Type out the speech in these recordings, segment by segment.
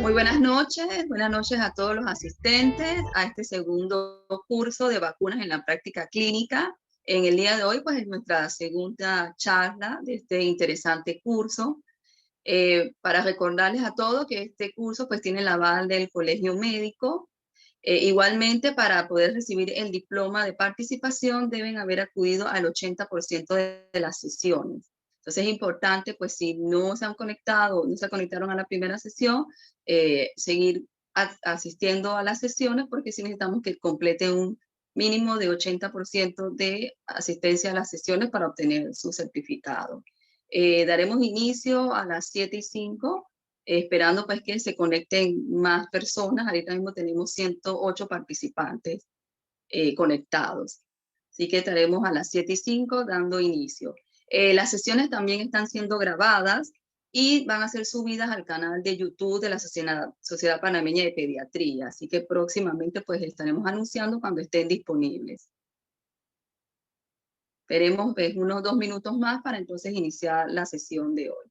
Muy buenas noches a todos los asistentes a este segundo curso de vacunas en la práctica clínica. En el día de hoy, pues es nuestra segunda charla de este interesante curso. Para recordarles a todos que este curso pues tiene el aval del Colegio Médico. Igualmente, para poder recibir el diploma de participación, deben haber acudido al 80% de las sesiones. Entonces es importante, pues si no se han conectado, no se conectaron a la primera sesión, seguir asistiendo a las sesiones porque sí necesitamos que completen un mínimo de 80% de asistencia a las sesiones para obtener su certificado. Daremos inicio a las 7:05, esperando pues que se conecten más personas. Ahorita mismo tenemos 108 participantes conectados. Así que estaremos a las 7:05 dando inicio. Las sesiones también están siendo grabadas y van a ser subidas al canal de YouTube de la Sociedad Panameña de Pediatría. Así que próximamente pues estaremos anunciando cuando estén disponibles. Esperemos pues, unos 2 minutos más para entonces iniciar la sesión de hoy.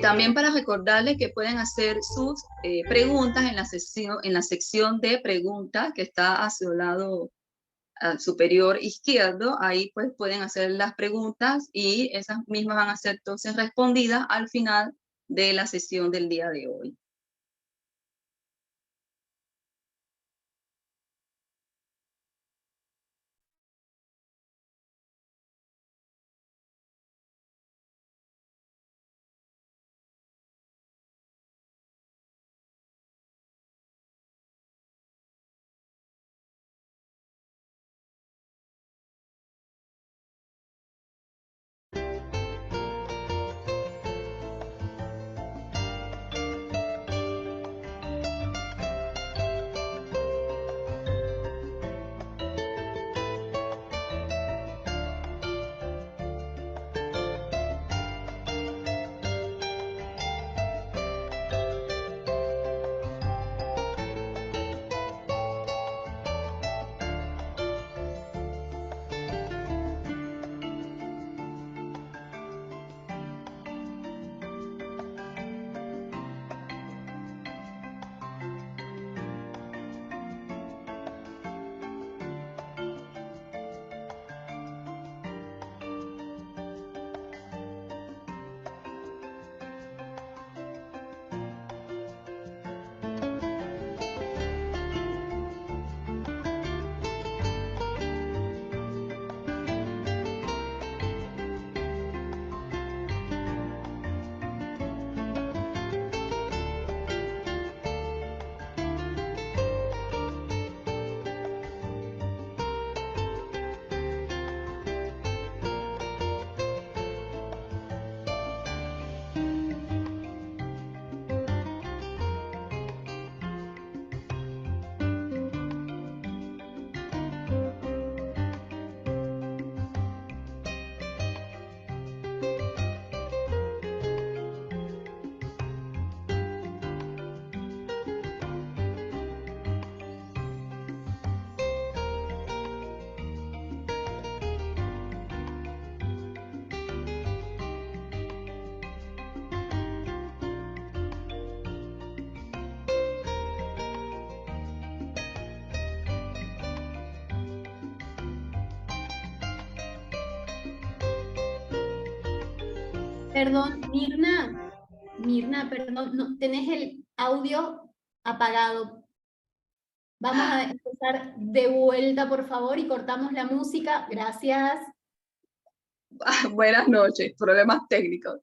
También para recordarles que pueden hacer sus preguntas en la sección de preguntas que está a su lado superior izquierdo. Ahí pues pueden hacer las preguntas y esas mismas van a ser entonces respondidas al final de la sesión del día de hoy. Perdón, Mirna, perdón, no, tenés el audio apagado. Vamos a empezar de vuelta, por favor, y cortamos la música. Gracias. Buenas noches, problemas técnicos.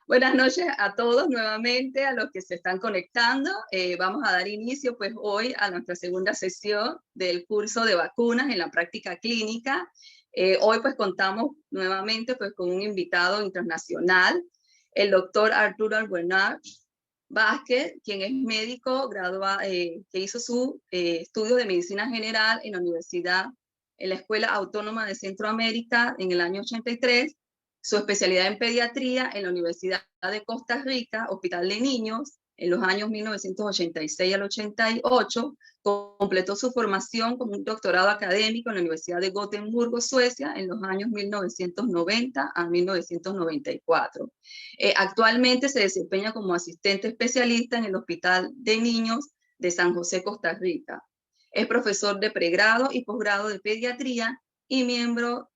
Buenas noches a todos nuevamente, a los que se están conectando. Vamos a dar inicio pues hoy a nuestra segunda sesión del curso de vacunas en la práctica clínica. Hoy pues contamos nuevamente pues con un invitado internacional, el doctor Arturo Albuenard Vázquez, quien es médico que hizo su estudio de medicina general en la Escuela Autónoma de Centroamérica en el año 83. Su especialidad en pediatría en la Universidad de Costa Rica, Hospital de Niños, en los años 1986 al 88, completó su formación como un doctorado académico en la Universidad de Gotemburgo, Suecia, en los años 1990 a 1994. Actualmente se desempeña como asistente especialista en el Hospital de Niños de San José, Costa Rica. Es profesor de pregrado y posgrado de pediatría y miembro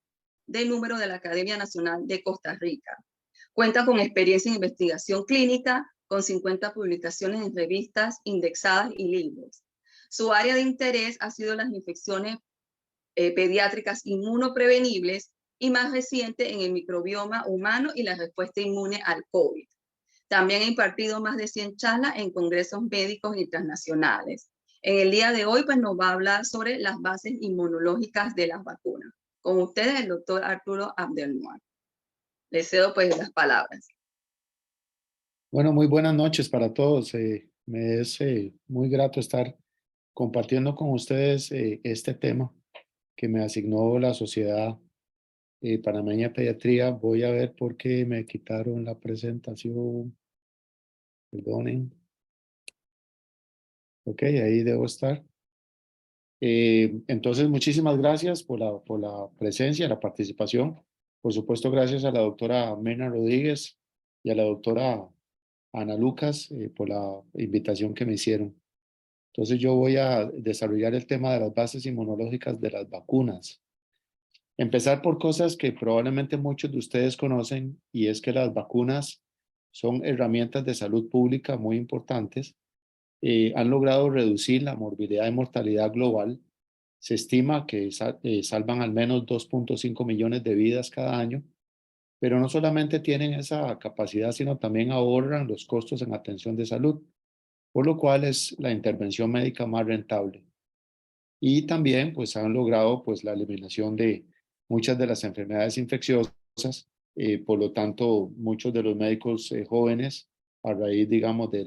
del número de la Academia Nacional de Costa Rica. Cuenta con experiencia en investigación clínica, con 50 publicaciones en revistas indexadas y libros. Su área de interés ha sido las infecciones pediátricas inmunoprevenibles y más reciente en el microbioma humano y la respuesta inmune al COVID. También ha impartido más de 100 charlas en congresos médicos internacionales. En el día de hoy, pues nos va a hablar sobre las bases inmunológicas de las vacunas. Con ustedes, el doctor Arturo Abdelmoar. Le cedo pues las palabras. Bueno, muy buenas noches para todos. Me es muy grato estar compartiendo con ustedes este tema que me asignó la Sociedad Panameña de Pediatría. Voy a ver por qué me quitaron la presentación. Perdonen. Ok, ahí debo estar. Entonces, muchísimas gracias por la presencia, la participación. Por supuesto, gracias a la doctora Mena Rodríguez y a la doctora Ana Lucas por la invitación que me hicieron. Entonces yo voy a desarrollar el tema de las bases inmunológicas de las vacunas. Empezar por cosas que probablemente muchos de ustedes conocen, y es que las vacunas son herramientas de salud pública muy importantes. Han logrado reducir la morbilidad y mortalidad global. Se estima que salvan al menos 2.5 millones de vidas cada año, pero no solamente tienen esa capacidad, sino también ahorran los costos en atención de salud, por lo cual es la intervención médica más rentable. Y también pues han logrado pues la eliminación de muchas de las enfermedades infecciosas. Por lo tanto, muchos de los médicos jóvenes, a raíz, digamos, de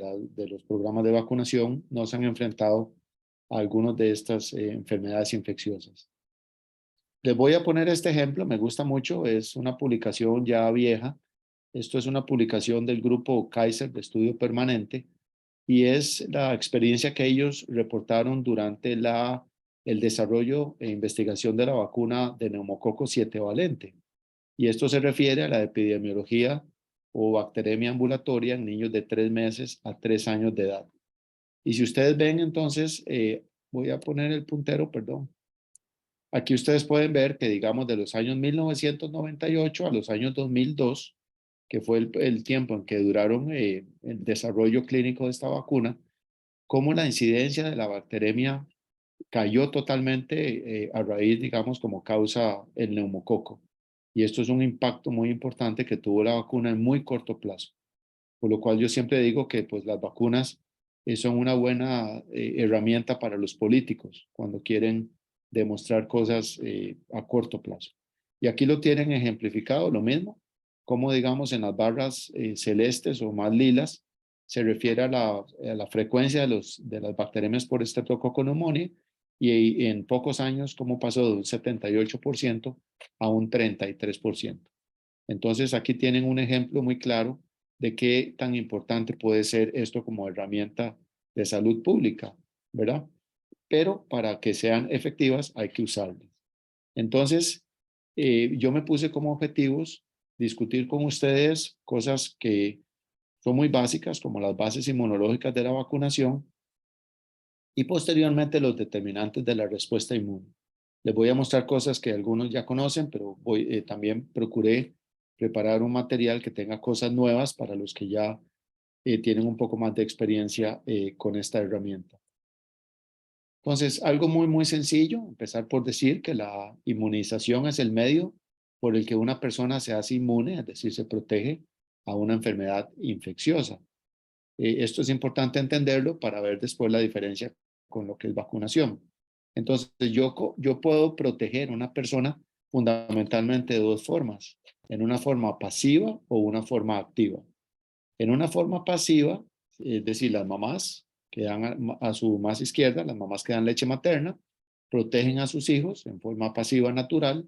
los programas de vacunación, no se han enfrentado a algunas de estas enfermedades infecciosas. Les voy a poner este ejemplo, me gusta mucho, es una publicación ya vieja. Esto es una publicación del grupo Kaiser de estudio permanente y es la experiencia que ellos reportaron durante el desarrollo e investigación de la vacuna de neumococo 7 valente. Y esto se refiere a la epidemiología o bacteremia ambulatoria en niños de 3 meses a 3 años de edad. Y si ustedes ven entonces, voy a poner el puntero, perdón. Aquí ustedes pueden ver que digamos de los años 1998 a los años 2002, que fue el tiempo en que duraron el desarrollo clínico de esta vacuna, cómo la incidencia de la bacteremia cayó totalmente a raíz, digamos, como causa el neumococo. Y esto es un impacto muy importante que tuvo la vacuna en muy corto plazo. Por lo cual yo siempre digo que pues, las vacunas son una buena herramienta para los políticos cuando quieren demostrar cosas a corto plazo. Y aquí lo tienen ejemplificado, lo mismo, como digamos en las barras celestes o más lilas, se refiere a la frecuencia de las bacterias por Streptococcus pneumoniae y en pocos años cómo pasó de un 78% a un 33%. Entonces aquí tienen un ejemplo muy claro de qué tan importante puede ser esto como herramienta de salud pública, ¿verdad? Pero para que sean efectivas hay que usarlas. Entonces, yo me puse como objetivos discutir con ustedes cosas que son muy básicas, como las bases inmunológicas de la vacunación y posteriormente los determinantes de la respuesta inmune. Les voy a mostrar cosas que algunos ya conocen, pero también procuré preparar un material que tenga cosas nuevas para los que ya tienen un poco más de experiencia con esta herramienta. Entonces, algo muy sencillo, empezar por decir que la inmunización es el medio por el que una persona se hace inmune, es decir, se protege a una enfermedad infecciosa. Esto es importante entenderlo para ver después la diferencia con lo que es vacunación. Entonces, yo puedo proteger a una persona fundamentalmente de dos formas, en una forma pasiva o una forma activa. En una forma pasiva, es decir, las mamás que dan a su más izquierda, las mamás que dan leche materna, protegen a sus hijos en forma pasiva natural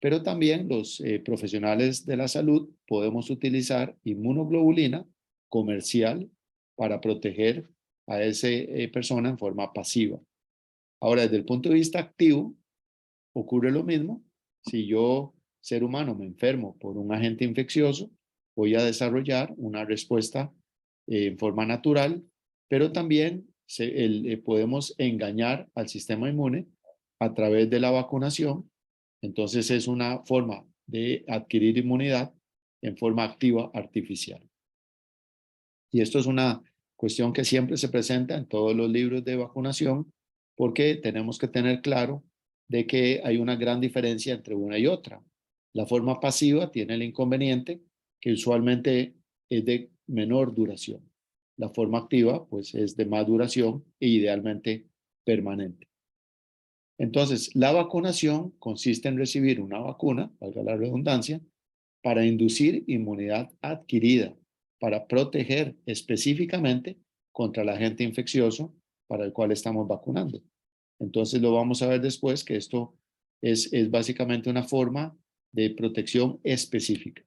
pero también los profesionales de la salud podemos utilizar inmunoglobulina comercial para proteger a esa persona en forma pasiva. Ahora, desde el punto de vista activo, ocurre lo mismo. Si yo, ser humano, me enfermo por un agente infeccioso, voy a desarrollar una respuesta en forma natural, pero también podemos engañar al sistema inmune a través de la vacunación. Entonces es una forma de adquirir inmunidad en forma activa artificial. Y esto es una cuestión que siempre se presenta en todos los libros de vacunación, porque tenemos que tener claro de que hay una gran diferencia entre una y otra. La forma pasiva tiene el inconveniente que usualmente es de menor duración. La forma activa, pues, es de más duración e idealmente permanente. Entonces, la vacunación consiste en recibir una vacuna, valga la redundancia, para inducir inmunidad adquirida, para proteger específicamente contra el agente infeccioso para el cual estamos vacunando. Entonces lo vamos a ver después que esto es básicamente una forma de protección específica.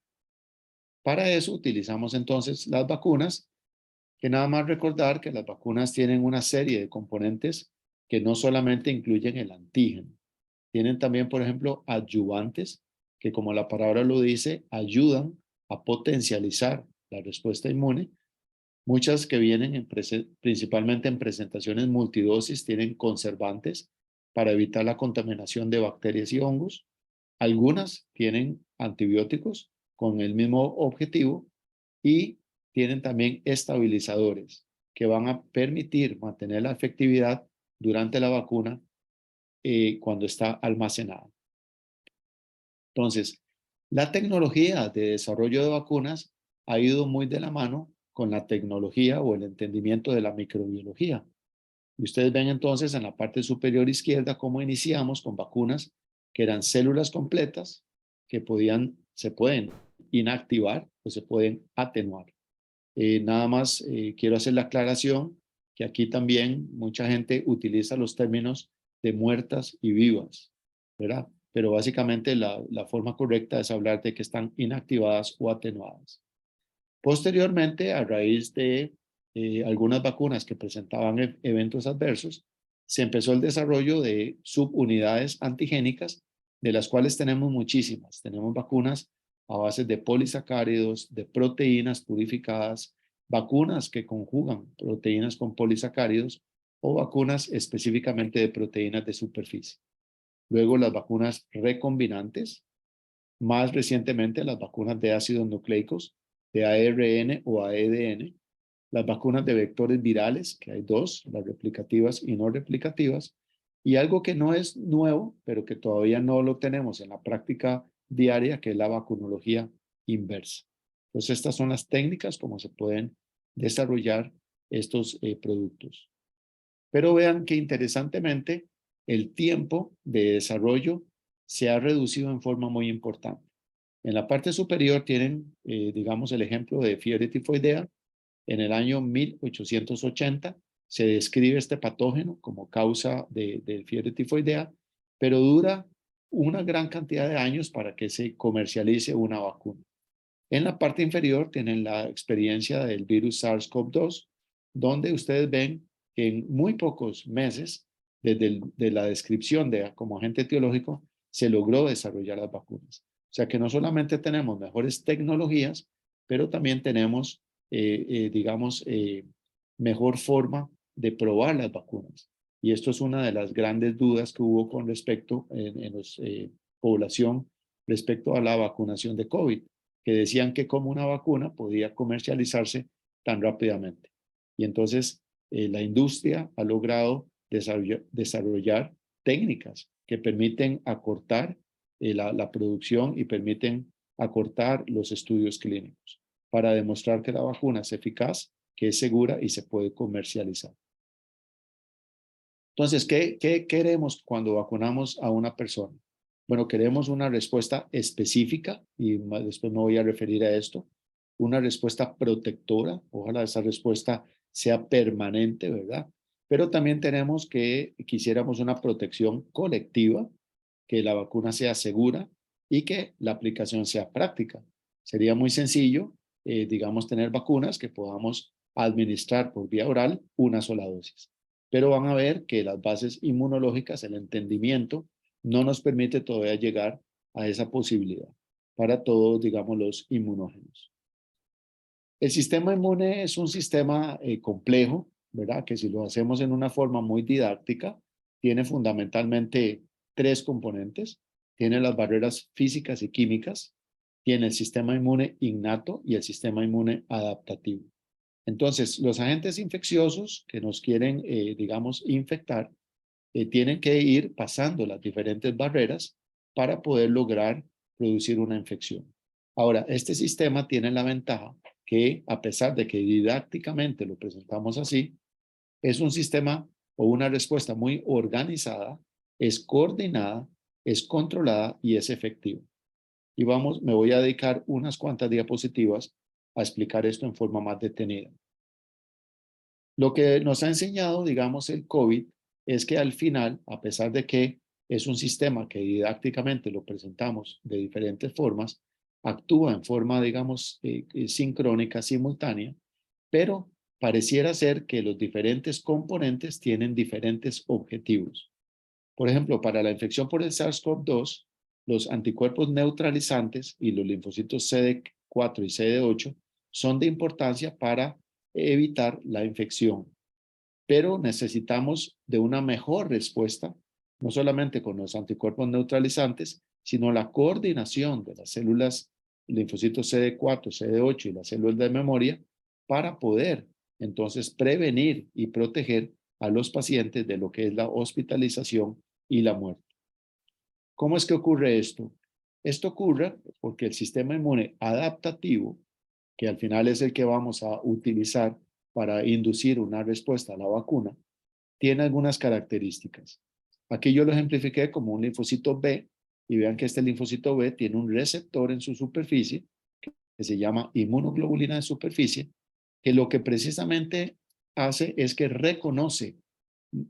Para eso utilizamos entonces las vacunas, que nada más recordar que las vacunas tienen una serie de componentes que no solamente incluyen el antígeno, tienen también, por ejemplo, adyuvantes que, como la palabra lo dice, ayudan a potencializar la respuesta inmune. Muchas que vienen principalmente en presentaciones multidosis tienen conservantes para evitar la contaminación de bacterias y hongos. Algunas tienen antibióticos con el mismo objetivo y tienen también estabilizadores que van a permitir mantener la efectividad durante la vacuna cuando está almacenada. Entonces, la tecnología de desarrollo de vacunas ha ido muy de la mano con la tecnología o el entendimiento de la microbiología. Y ustedes ven entonces en la parte superior izquierda cómo iniciamos con vacunas que eran células completas que se pueden inactivar o se pueden atenuar. Nada más quiero hacer la aclaración que aquí también mucha gente utiliza los términos de muertas y vivas, ¿verdad? Pero básicamente la forma correcta es hablar de que están inactivadas o atenuadas. Posteriormente, a raíz de algunas vacunas que presentaban eventos adversos, se empezó el desarrollo de subunidades antigénicas, de las cuales tenemos muchísimas. Tenemos vacunas a base de polisacáridos, de proteínas purificadas, vacunas que conjugan proteínas con polisacáridos o vacunas específicamente de proteínas de superficie. Luego las vacunas recombinantes, más recientemente las vacunas de ácidos nucleicos, de ARN o AEDN, las vacunas de vectores virales, que hay dos, las replicativas y no replicativas, y algo que no es nuevo, pero que todavía no lo tenemos en la práctica diaria, que es la vacunología inversa. Entonces, estas son las técnicas como se pueden desarrollar estos productos. Pero vean que interesantemente el tiempo de desarrollo se ha reducido en forma muy importante. En la parte superior tienen, digamos, el ejemplo de fiebre tifoidea. En el año 1880 se describe este patógeno como causa de fiebre tifoidea, pero dura una gran cantidad de años para que se comercialice una vacuna. En la parte inferior tienen la experiencia del virus SARS-CoV-2, donde ustedes ven que en muy pocos meses, desde la descripción como agente etiológico, se logró desarrollar las vacunas. O sea que no solamente tenemos mejores tecnologías, pero también tenemos, digamos, mejor forma de probar las vacunas. Y esto es una de las grandes dudas que hubo con respecto en la población respecto a la vacunación de COVID, que decían que como una vacuna podía comercializarse tan rápidamente. Y entonces la industria ha logrado desarrollar técnicas que permiten acortar la producción y permiten acortar los estudios clínicos para demostrar que la vacuna es eficaz, que es segura y se puede comercializar. Entonces, ¿qué queremos cuando vacunamos a una persona? Bueno, queremos una respuesta específica y después me voy a referir a esto, una respuesta protectora, ojalá esa respuesta sea permanente, ¿verdad? Pero también quisiéramos una protección colectiva, que la vacuna sea segura, y que la aplicación sea práctica. Sería muy sencillo, digamos, tener vacunas que podamos administrar por vía oral una sola dosis. Pero van a ver que las bases inmunológicas, el entendimiento, no nos permite todavía llegar a esa posibilidad para todos, digamos, los inmunógenos. El sistema inmune es un sistema complejo, ¿verdad? Que si lo hacemos en una forma muy didáctica, tiene fundamentalmente tres componentes. Tiene las barreras físicas y químicas, tiene el sistema inmune innato y el sistema inmune adaptativo. Entonces, los agentes infecciosos que nos quieren, digamos, infectar, tienen que ir pasando las diferentes barreras para poder lograr producir una infección. Ahora, este sistema tiene la ventaja que, a pesar de que didácticamente lo presentamos así, es un sistema o una respuesta muy organizada, es coordinada, es controlada y es efectiva. Y me voy a dedicar unas cuantas diapositivas a explicar esto en forma más detenida. Lo que nos ha enseñado, digamos, el COVID es que al final, a pesar de que es un sistema que didácticamente lo presentamos de diferentes formas, actúa en forma, digamos, sincrónica, simultánea, pero pareciera ser que los diferentes componentes tienen diferentes objetivos. Por ejemplo, para la infección por el SARS-CoV-2, los anticuerpos neutralizantes y los linfocitos CD4 y CD8 son de importancia para evitar la infección. Pero necesitamos de una mejor respuesta, no solamente con los anticuerpos neutralizantes, sino la coordinación de las células, linfocitos CD4, CD8 y las células de memoria para poder entonces prevenir y proteger a los pacientes de lo que es la hospitalización y la muerte. ¿Cómo es que ocurre esto? Esto ocurre porque el sistema inmune adaptativo, que al final es el que vamos a utilizar para inducir una respuesta a la vacuna, tiene algunas características. Aquí yo lo ejemplifiqué como un linfocito B y vean que este linfocito B tiene un receptor en su superficie que se llama inmunoglobulina de superficie, que lo que precisamente hace es que reconoce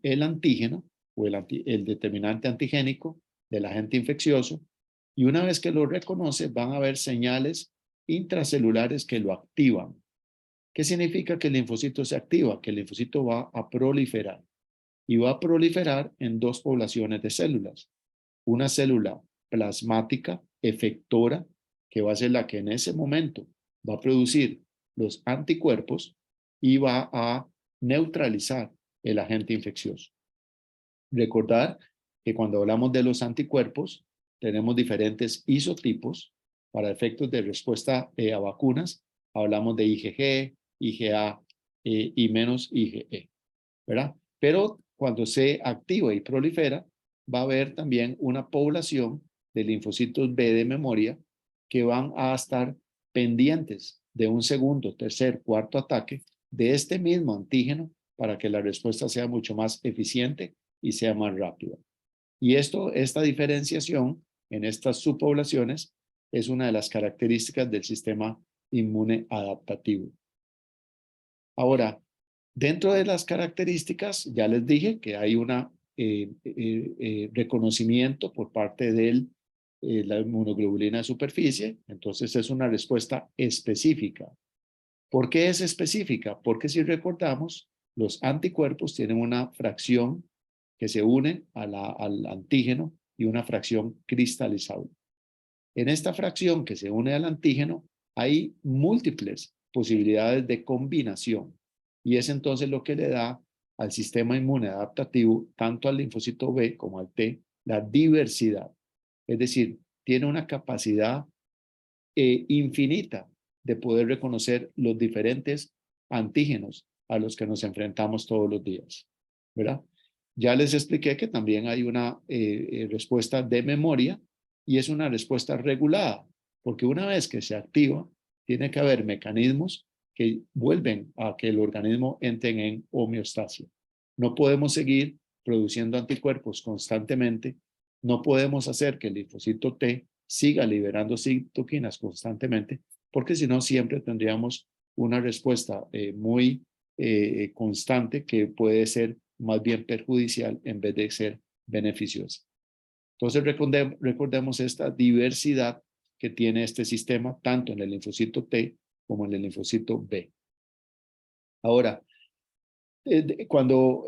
el antígeno o el determinante antigénico del agente infeccioso y una vez que lo reconoce van a haber señales intracelulares que lo activan. ¿Qué significa que el linfocito se activa? Que el linfocito va a proliferar y va a proliferar en dos poblaciones de células. Una célula plasmática efectora, que va a ser la que en ese momento va a producir los anticuerpos y va a neutralizar el agente infeccioso. Recordar que cuando hablamos de los anticuerpos, tenemos diferentes isotipos para efectos de respuesta a vacunas. Hablamos de IgG, IgA y menos IgE, ¿verdad? Pero cuando se activa y prolifera, va a haber también una población de linfocitos B de memoria que van a estar pendientes de un segundo, tercer, cuarto ataque de este mismo antígeno para que la respuesta sea mucho más eficiente y sea más rápida. Y esta diferenciación en estas subpoblaciones es una de las características del sistema inmune adaptativo. Ahora, dentro de las características, ya les dije que hay un reconocimiento por parte de la inmunoglobulina de superficie, entonces es una respuesta específica. ¿Por qué es específica? Porque si recordamos, los anticuerpos tienen una fracción que se une al antígeno y una fracción cristalizable. En esta fracción que se une al antígeno hay múltiples posibilidades de combinación y es entonces lo que le da al sistema inmune adaptativo, tanto al linfocito B como al T, la diversidad. Es decir, tiene una capacidad infinita de poder reconocer los diferentes antígenos a los que nos enfrentamos todos los días, ¿verdad? Ya les expliqué que también hay una respuesta de memoria y es una respuesta regulada, porque una vez que se activa, tiene que haber mecanismos que vuelven a que el organismo entre en homeostasia. No podemos seguir produciendo anticuerpos constantemente, no podemos hacer que el linfocito T siga liberando citoquinas constantemente, porque si no siempre tendríamos una respuesta muy constante que puede ser más bien perjudicial en vez de ser beneficiosa. Entonces recordemos esta diversidad que tiene este sistema, tanto en el linfocito T como en el linfocito B. Ahora, cuando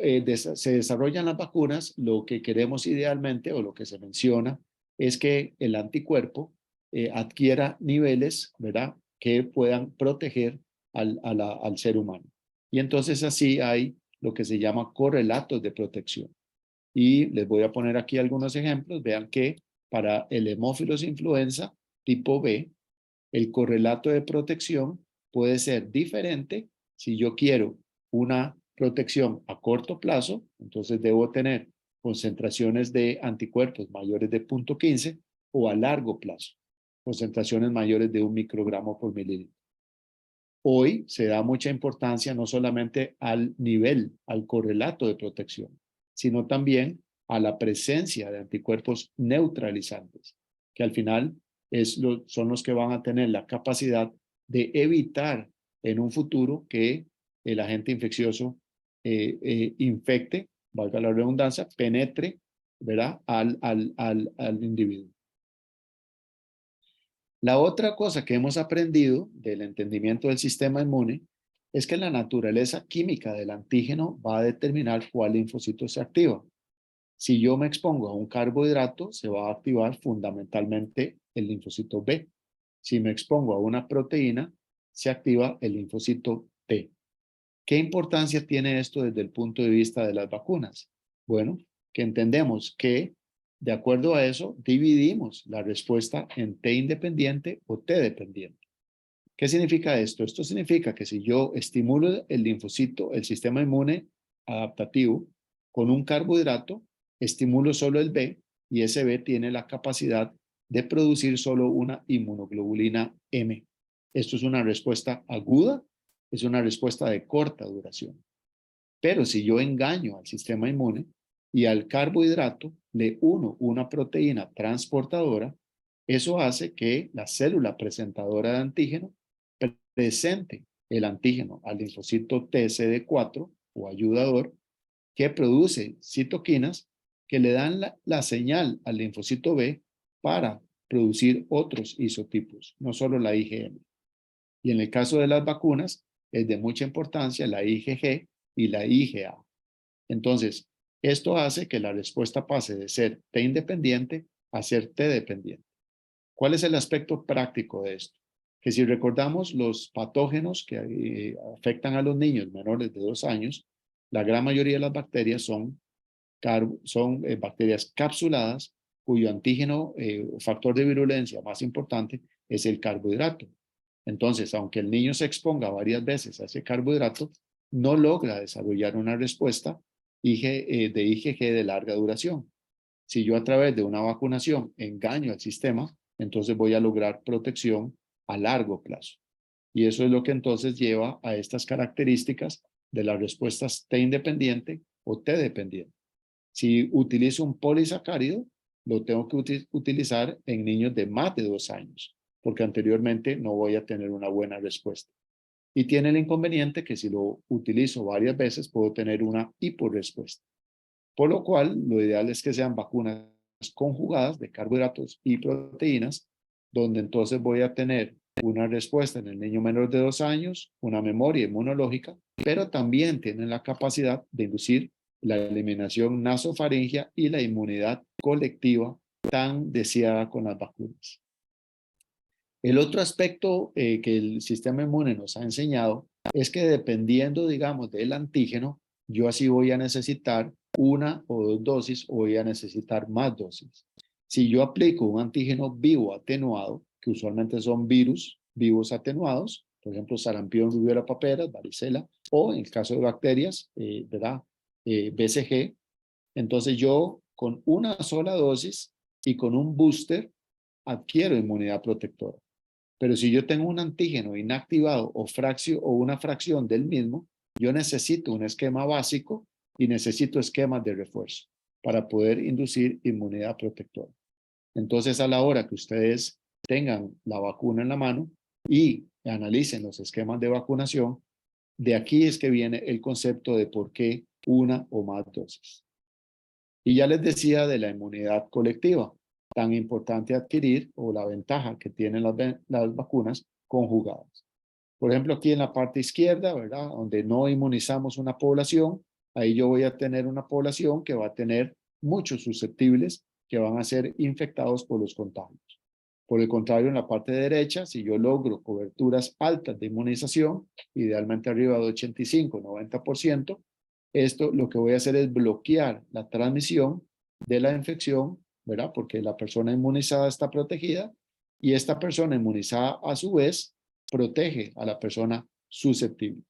se desarrollan las vacunas, lo que queremos idealmente o lo que se menciona es que el anticuerpo adquiera niveles, ¿verdad?, que puedan proteger al ser humano. Y entonces así hay lo que se llama correlatos de protección. Y les voy a poner aquí algunos ejemplos. Vean que para el hemófilos influenza tipo B, el correlato de protección puede ser diferente. Si yo quiero una protección a corto plazo, entonces debo tener concentraciones de anticuerpos mayores de 0.15 o a largo plazo, concentraciones mayores de 1 microgramo por mililitro. Hoy se da mucha importancia no solamente al nivel, al correlato de protección, sino también a la presencia de anticuerpos neutralizantes, que al final son los que van a tener la capacidad de evitar en un futuro que el agente infeccioso infecte, valga la redundancia, penetre, ¿verdad?, al individuo. La otra cosa que hemos aprendido del entendimiento del sistema inmune es que la naturaleza química del antígeno va a determinar cuál linfocito se activa. Si yo me expongo a un carbohidrato, se va a activar fundamentalmente el linfocito B. Si me expongo a una proteína, se activa el linfocito T. ¿Qué importancia tiene esto desde el punto de vista de las vacunas? Bueno, que entendemos que de acuerdo a eso dividimos la respuesta en T independiente o T dependiente. ¿Qué significa esto? Esto significa que si yo estimulo el linfocito, el sistema inmune adaptativo, con un carbohidrato, estimulo solo el B y ese B tiene la capacidad de producir solo una inmunoglobulina M. Esto es una respuesta aguda, es una respuesta de corta duración. Pero si yo engaño al sistema inmune y al carbohidrato le uno una proteína transportadora, eso hace que la célula presentadora de antígeno presente el antígeno al linfocito TCD4 o ayudador, que produce citoquinas que le dan la señal al linfocito B para producir otros isotipos, no solo la IgM. Y en el caso de las vacunas, es de mucha importancia la IgG y la IgA. Entonces, esto hace que la respuesta pase de ser T independiente a ser T dependiente. ¿Cuál es el aspecto práctico de esto? Que si recordamos los patógenos que afectan a los niños menores de 2 años, la gran mayoría de las bacterias son bacterias capsuladas cuyo antígeno o factor de virulencia más importante es el carbohidrato. Entonces, aunque el niño se exponga varias veces a ese carbohidrato, no logra desarrollar una respuesta de IgG de larga duración. Si yo a través de una vacunación engaño al sistema, entonces voy a lograr protección a largo plazo. Y eso es lo que entonces lleva a estas características de las respuestas T independiente o T dependiente. Si utilizo un polisacárido, lo tengo que utilizar en niños de más de 2 años, porque anteriormente no voy a tener una buena respuesta. Y tiene el inconveniente que si lo utilizo varias veces, puedo tener una hiporrespuesta. Por lo cual, lo ideal es que sean vacunas conjugadas de carbohidratos y proteínas, donde entonces voy a tener una respuesta en el niño menor de 2 años, una memoria inmunológica, pero también tienen la capacidad de inducir la eliminación nasofaringea y la inmunidad colectiva tan deseada con las vacunas. El otro aspecto que el sistema inmune nos ha enseñado es que dependiendo, digamos, del antígeno, yo así voy a necesitar 1 o 2 dosis o voy a necesitar más dosis. Si yo aplico un antígeno vivo atenuado, que usualmente son virus vivos atenuados, por ejemplo, sarampión, rubiola paperas, varicela, o en el caso de bacterias, ¿verdad? BCG, entonces yo con una sola dosis y con un booster adquiero inmunidad protectora. Pero si yo tengo un antígeno inactivado o una fracción del mismo, yo necesito un esquema básico y necesito esquemas de refuerzo para poder inducir inmunidad protectora. Entonces, a la hora que ustedes tengan la vacuna en la mano y analicen los esquemas de vacunación, de aquí es que viene el concepto de por qué una o más dosis. Y ya les decía de la inmunidad colectiva, tan importante adquirir, o la ventaja que tienen las vacunas conjugadas. Por ejemplo, aquí en la parte izquierda, ¿verdad? Donde no inmunizamos una población, ahí yo voy a tener una población que va a tener muchos susceptibles que van a ser infectados por los contagios. Por el contrario, en la parte derecha, si yo logro coberturas altas de inmunización, idealmente arriba de 85-90%, esto lo que voy a hacer es bloquear la transmisión de la infección, ¿verdad? Porque la persona inmunizada está protegida y esta persona inmunizada a su vez protege a la persona susceptible.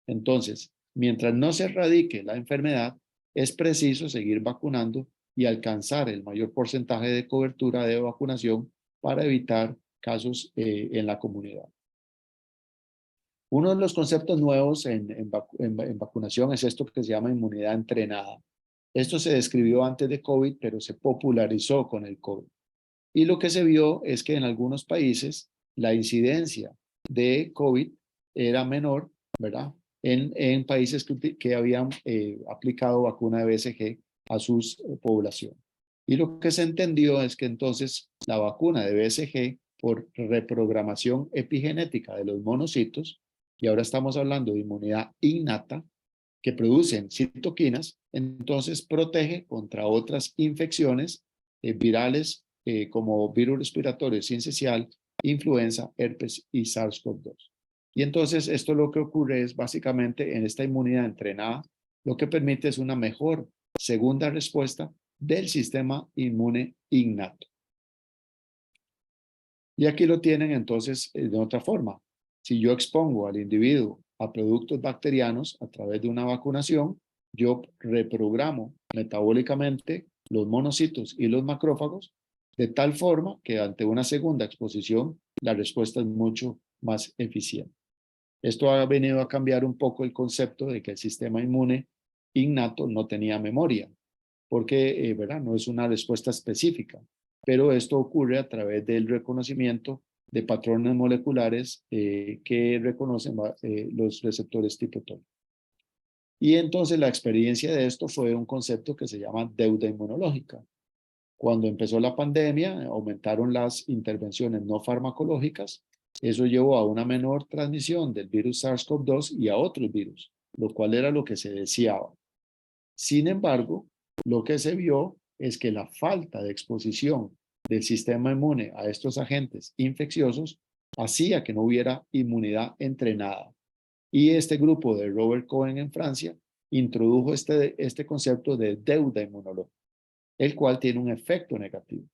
Entonces, mientras no se erradique la enfermedad, es preciso seguir vacunando y alcanzar el mayor porcentaje de cobertura de vacunación para evitar casos en la comunidad. Uno de los conceptos nuevos en vacunación es esto que se llama inmunidad entrenada. Esto se describió antes de COVID, pero se popularizó con el COVID. Y lo que se vio es que en algunos países la incidencia de COVID era menor, ¿verdad? En países que habían aplicado vacuna de BCG a sus población. Y lo que se entendió es que entonces la vacuna de BCG, por reprogramación epigenética de los monocitos, y ahora estamos hablando de inmunidad innata, que producen citoquinas, entonces protege contra otras infecciones virales como virus respiratorio sincicial, influenza, herpes y SARS-CoV-2. Y entonces esto lo que ocurre es básicamente en esta inmunidad entrenada, lo que permite es una mejor segunda respuesta del sistema inmune innato. Y aquí lo tienen entonces de otra forma. Si yo expongo al individuo a productos bacterianos a través de una vacunación, yo reprogramo metabólicamente los monocitos y los macrófagos de tal forma que ante una segunda exposición la respuesta es mucho más eficiente. Esto ha venido a cambiar un poco el concepto de que el sistema inmune innato no tenía memoria, porque ¿verdad? No es una respuesta específica, pero esto ocurre a través del reconocimiento de patrones moleculares que reconocen los receptores tipo TOR. Y entonces la experiencia de esto fue un concepto que se llama deuda inmunológica. Cuando empezó la pandemia, aumentaron las intervenciones no farmacológicas. Eso llevó a una menor transmisión del virus SARS-CoV-2 y a otros virus, lo cual era lo que se deseaba. Sin embargo, lo que se vio es que la falta de exposición del sistema inmune a estos agentes infecciosos hacía que no hubiera inmunidad entrenada. Y este grupo de Robert Cohen en Francia introdujo este concepto de deuda inmunológica, el cual tiene un efecto negativo.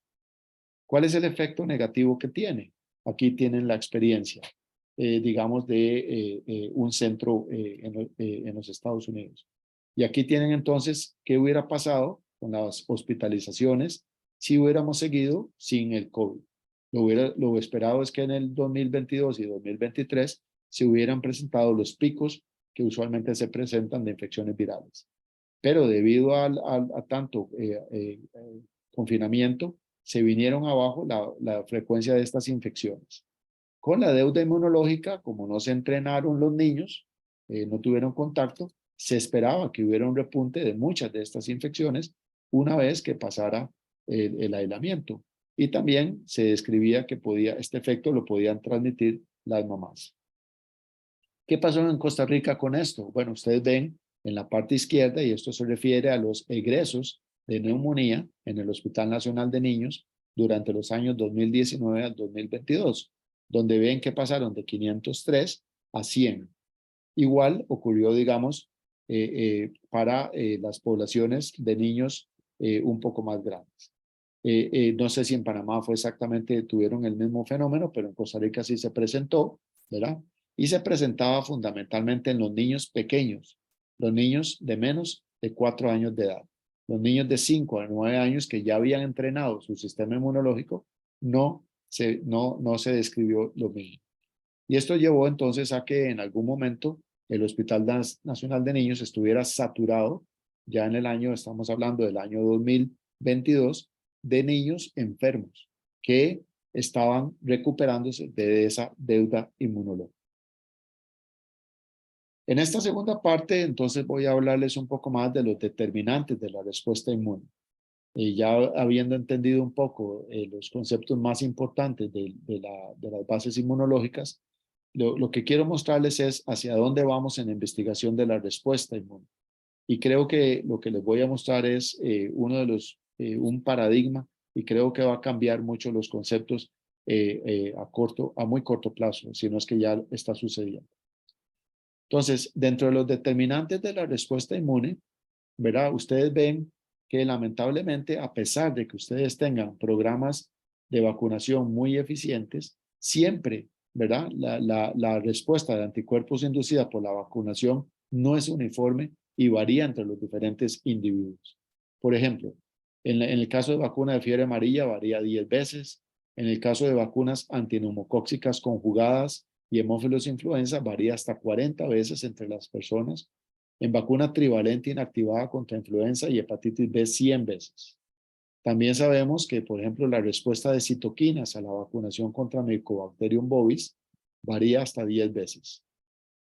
¿Cuál es el efecto negativo que tiene? Aquí tienen la experiencia, digamos, de un centro en los Estados Unidos. Y aquí tienen entonces qué hubiera pasado con las hospitalizaciones si hubiéramos seguido sin el COVID. Lo esperado es que en el 2022 y 2023 se hubieran presentado los picos que usualmente se presentan de infecciones virales. Pero debido a tanto confinamiento, se vinieron abajo la frecuencia de estas infecciones. Con la deuda inmunológica, como no se entrenaron los niños, no tuvieron contacto, se esperaba que hubiera un repunte de muchas de estas infecciones una vez que pasara el aislamiento. Y también se describía que este efecto lo podían transmitir las mamás. ¿Qué pasó en Costa Rica con esto? Bueno, ustedes ven en la parte izquierda, y esto se refiere a los egresos de neumonía en el Hospital Nacional de Niños durante los años 2019 al 2022, donde ven que pasaron de 503 a 100. Igual ocurrió, digamos, para las poblaciones de niños un poco más grandes. No sé si en Panamá fue exactamente, tuvieron el mismo fenómeno, pero en Costa Rica sí se presentó, ¿verdad? Y se presentaba fundamentalmente en los niños pequeños, los niños de menos de 4 años de edad. Los niños de 5 a 9 años que ya habían entrenado su sistema inmunológico, no se describió lo mismo. Y esto llevó entonces a que en algún momento el Hospital Nacional de Niños estuviera saturado, ya en el año, estamos hablando del año 2022, de niños enfermos que estaban recuperándose de esa deuda inmunológica. En esta segunda parte, entonces voy a hablarles un poco más de los determinantes de la respuesta inmune. ya habiendo entendido un poco los conceptos más importantes de las bases inmunológicas, lo que quiero mostrarles es hacia dónde vamos en la investigación de la respuesta inmune. Y creo que lo que les voy a mostrar es un paradigma, y creo que va a cambiar mucho los conceptos a muy corto plazo, si no es que ya está sucediendo. Entonces, dentro de los determinantes de la respuesta inmune, ¿verdad? Ustedes ven que lamentablemente, a pesar de que ustedes tengan programas de vacunación muy eficientes, siempre, ¿verdad? La respuesta de anticuerpos inducida por la vacunación no es uniforme y varía entre los diferentes individuos. Por ejemplo, en el caso de vacuna de fiebre amarilla varía 10 veces. En el caso de vacunas antineumocóxicas conjugadas y hemófilos influenza varía hasta 40 veces entre las personas. En vacuna trivalente inactivada contra influenza y hepatitis B 100 veces. También sabemos que, por ejemplo, la respuesta de citoquinas a la vacunación contra Mycobacterium bovis varía hasta 10 veces.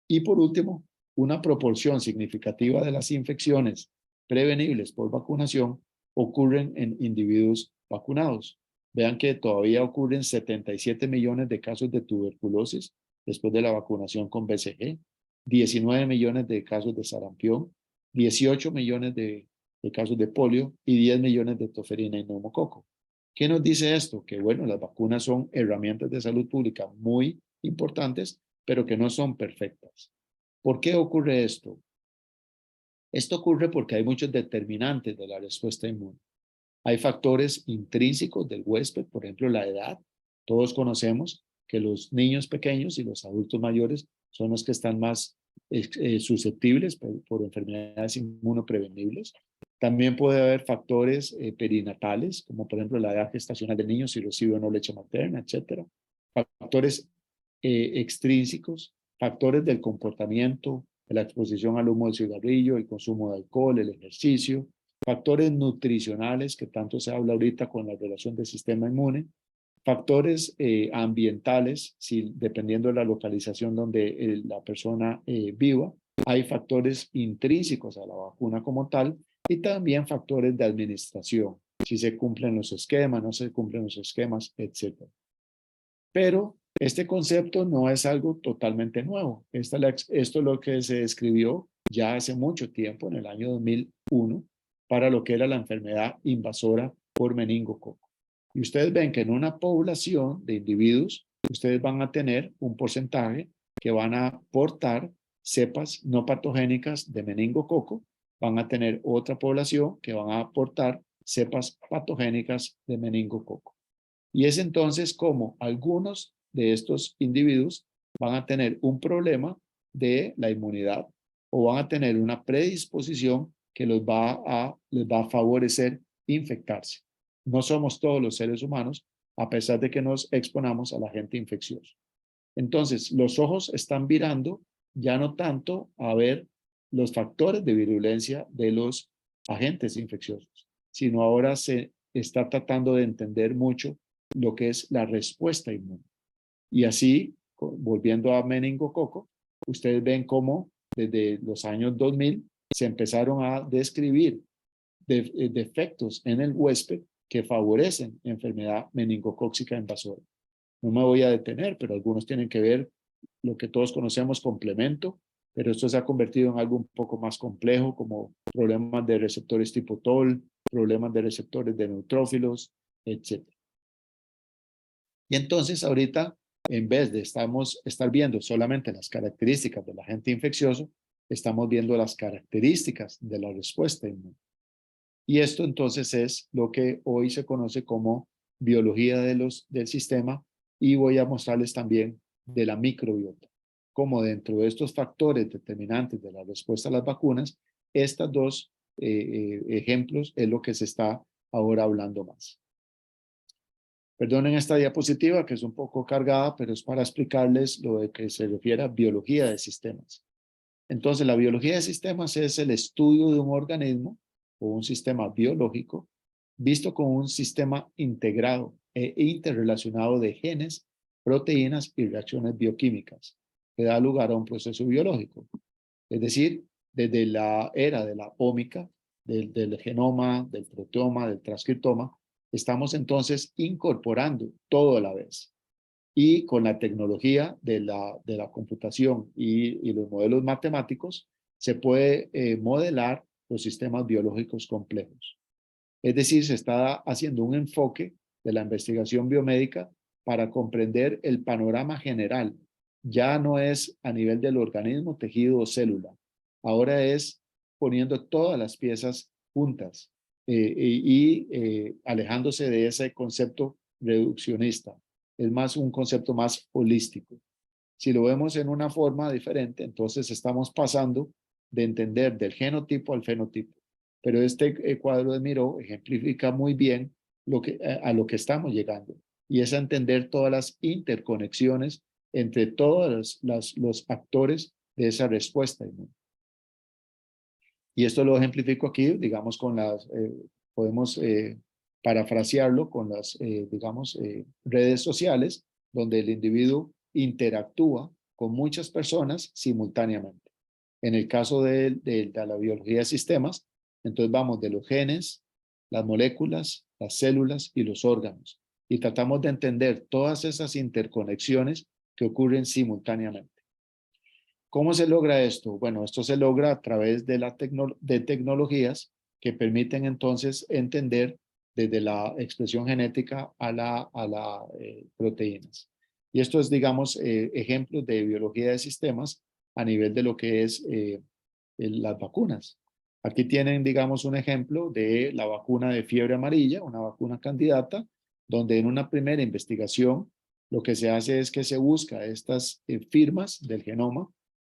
Y por último, una proporción significativa de las infecciones prevenibles por vacunación ocurren en individuos vacunados. Vean que todavía ocurren 77 millones de casos de tuberculosis después de la vacunación con BCG, 19 millones de casos de sarampión, 18 millones de casos de polio y 10 millones de toferina y neumococo. ¿Qué nos dice esto? Que bueno, las vacunas son herramientas de salud pública muy importantes, pero que no son perfectas. ¿Por qué ocurre esto? Esto ocurre porque hay muchos determinantes de la respuesta inmune. Hay factores intrínsecos del huésped, por ejemplo, la edad. Todos conocemos que los niños pequeños y los adultos mayores son los que están más susceptibles por enfermedades inmunoprevenibles. También puede haber factores perinatales, como por ejemplo la edad gestacional del niño, si recibe o no leche materna, etc. Factores extrínsecos, factores del comportamiento, de la exposición al humo del cigarrillo, el consumo de alcohol, el ejercicio, factores nutricionales, que tanto se habla ahorita con la relación del sistema inmune, factores ambientales, si, dependiendo de la localización donde la persona viva, hay factores intrínsecos a la vacuna como tal, y también factores de administración, si se cumplen los esquemas, no se cumplen los esquemas, etc. Pero este concepto no es algo totalmente nuevo. Esto es lo que se describió ya hace mucho tiempo, en el año 2001, para lo que era la enfermedad invasora por meningococo. Y ustedes ven que en una población de individuos, ustedes van a tener un porcentaje que van a portar cepas no patogénicas de meningococo, van a tener otra población que van a aportar cepas patogénicas de meningococo. Y es entonces como algunos de estos individuos van a tener un problema de la inmunidad o van a tener una predisposición que les va a favorecer infectarse. No somos todos los seres humanos, a pesar de que nos exponamos al agente infeccioso. Entonces, los ojos están virando ya no tanto a ver los factores de virulencia de los agentes infecciosos, sino ahora se está tratando de entender mucho lo que es la respuesta inmune. Y así, volviendo a meningococo, ustedes ven cómo desde los años 2000 se empezaron a describir defectos en el huésped que favorecen enfermedad meningocócica invasora. No me voy a detener, pero algunos tienen que ver lo que todos conocemos complemento, pero esto se ha convertido en algo un poco más complejo, como problemas de receptores tipo TOL, problemas de receptores de neutrófilos, etc. Y entonces ahorita, en vez de estar viendo solamente las características del agente infeccioso, estamos viendo las características de la respuesta inmune. Y esto entonces es lo que hoy se conoce como biología del sistema, y voy a mostrarles también de la microbiota, como dentro de estos factores determinantes de la respuesta a las vacunas, estos dos ejemplos es lo que se está ahora hablando más. Perdonen esta diapositiva que es un poco cargada, pero es para explicarles lo de que se refiere a biología de sistemas. Entonces, la biología de sistemas es el estudio de un organismo o un sistema biológico visto como un sistema integrado e interrelacionado de genes, proteínas y reacciones bioquímicas que da lugar a un proceso biológico. Es decir, desde la era de la ómica, del genoma, del proteoma, del transcriptoma, estamos entonces incorporando todo a la vez. Y con la tecnología de la computación y los modelos matemáticos, se puede modelar los sistemas biológicos complejos. Es decir, se está haciendo un enfoque de la investigación biomédica para comprender el panorama general. Ya no es a nivel del organismo, tejido o célula. Ahora es poniendo todas las piezas juntas alejándose de ese concepto reduccionista. Es más un concepto más holístico. Si lo vemos en una forma diferente, entonces estamos pasando de entender del genotipo al fenotipo. Pero este cuadro de Miró ejemplifica muy bien a lo que estamos llegando, y es a entender todas las interconexiones entre todos los actores de esa respuesta inmune. Y esto lo ejemplifico aquí, digamos, podemos parafrasearlo con las, redes sociales, donde el individuo interactúa con muchas personas simultáneamente. En el caso de la biología de sistemas, entonces vamos de los genes, las moléculas, las células y los órganos, y tratamos de entender todas esas interconexiones que ocurren simultáneamente. ¿Cómo se logra esto? Bueno, esto se logra a través de tecnologías que permiten entonces entender desde la expresión genética a las proteínas. Y esto es, digamos, ejemplos de biología de sistemas a nivel de lo que es las vacunas. Aquí tienen, digamos, un ejemplo de la vacuna de fiebre amarilla, una vacuna candidata, donde en una primera investigación lo que se hace es que se busca estas firmas del genoma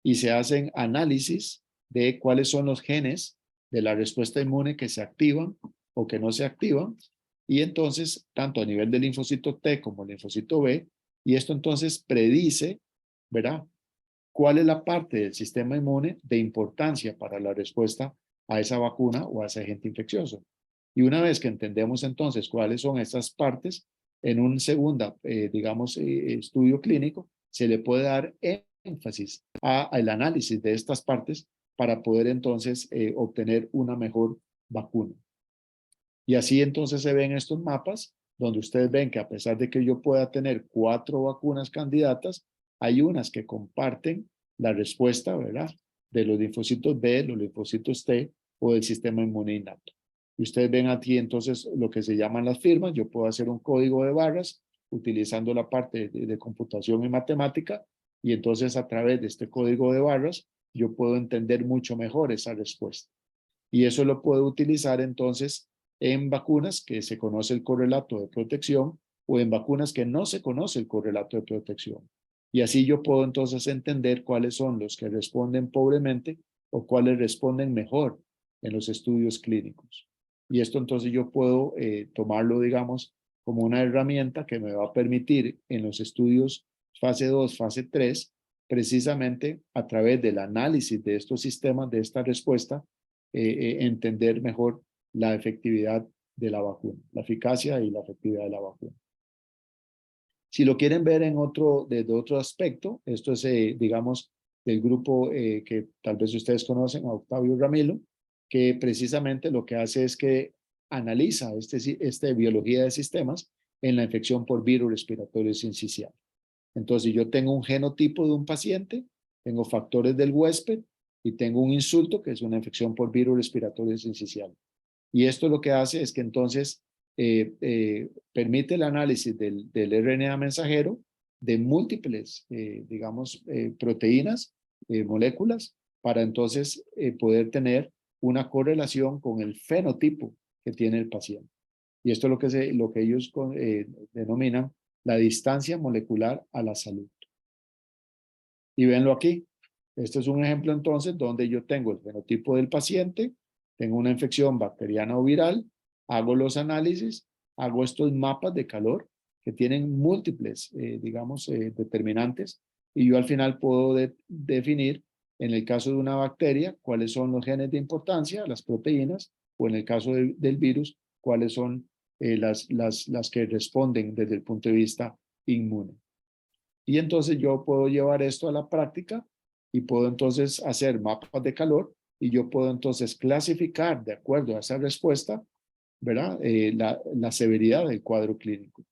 y se hacen análisis de cuáles son los genes de la respuesta inmune que se activan o que no se activan, y entonces tanto a nivel del linfocito T como el linfocito B, y esto entonces predice, ¿verdad?, cuál es la parte del sistema inmune de importancia para la respuesta a esa vacuna o a ese agente infeccioso. Y una vez que entendemos entonces cuáles son estas partes, en un segundo, estudio clínico, se le puede dar énfasis al análisis de estas partes para poder entonces obtener una mejor vacuna. Y así entonces se ven estos mapas donde ustedes ven que a pesar de que yo pueda tener 4 vacunas candidatas, hay unas que comparten la respuesta, ¿verdad?, de los linfocitos B, los linfocitos T o del sistema inmune innato. Y ustedes ven aquí entonces lo que se llaman las firmas. Yo puedo hacer un código de barras utilizando la parte de computación y matemática, y entonces a través de este código de barras yo puedo entender mucho mejor esa respuesta. Y eso lo puedo utilizar entonces en vacunas que se conoce el correlato de protección o en vacunas que no se conoce el correlato de protección. Y así yo puedo entonces entender cuáles son los que responden pobremente o cuáles responden mejor en los estudios clínicos. Y esto entonces yo puedo tomarlo, digamos, como una herramienta que me va a permitir en los estudios fase 2, fase 3, precisamente a través del análisis de estos sistemas, de esta respuesta, entender mejor la efectividad de la vacuna, la eficacia y la efectividad de la vacuna. Si lo quieren ver desde otro aspecto, esto es, digamos, del grupo que tal vez ustedes conocen, a Octavio Ramilo, que precisamente lo que hace es que analiza biología de sistemas en la infección por virus respiratorio sincicial. Entonces, yo tengo un genotipo de un paciente, tengo factores del huésped y tengo un insulto, que es una infección por virus respiratorio sincicial. Y esto lo que hace es que entonces permite el análisis del RNA mensajero de múltiples, proteínas, moléculas, para entonces poder tener una correlación con el fenotipo que tiene el paciente. Y esto es lo que ellos denominan la distancia molecular a la salud. Y venlo aquí. Este es un ejemplo entonces donde yo tengo el fenotipo del paciente, tengo una infección bacteriana o viral, hago los análisis, hago estos mapas de calor que tienen múltiples, determinantes, y yo al final puedo definir, en el caso de una bacteria, cuáles son los genes de importancia, las proteínas, o en el caso del virus, cuáles son las que responden desde el punto de vista inmune. Y entonces yo puedo llevar esto a la práctica y puedo entonces hacer mapas de calor y yo puedo entonces clasificar de acuerdo a esa respuesta, ¿verdad? La severidad del cuadro clínico.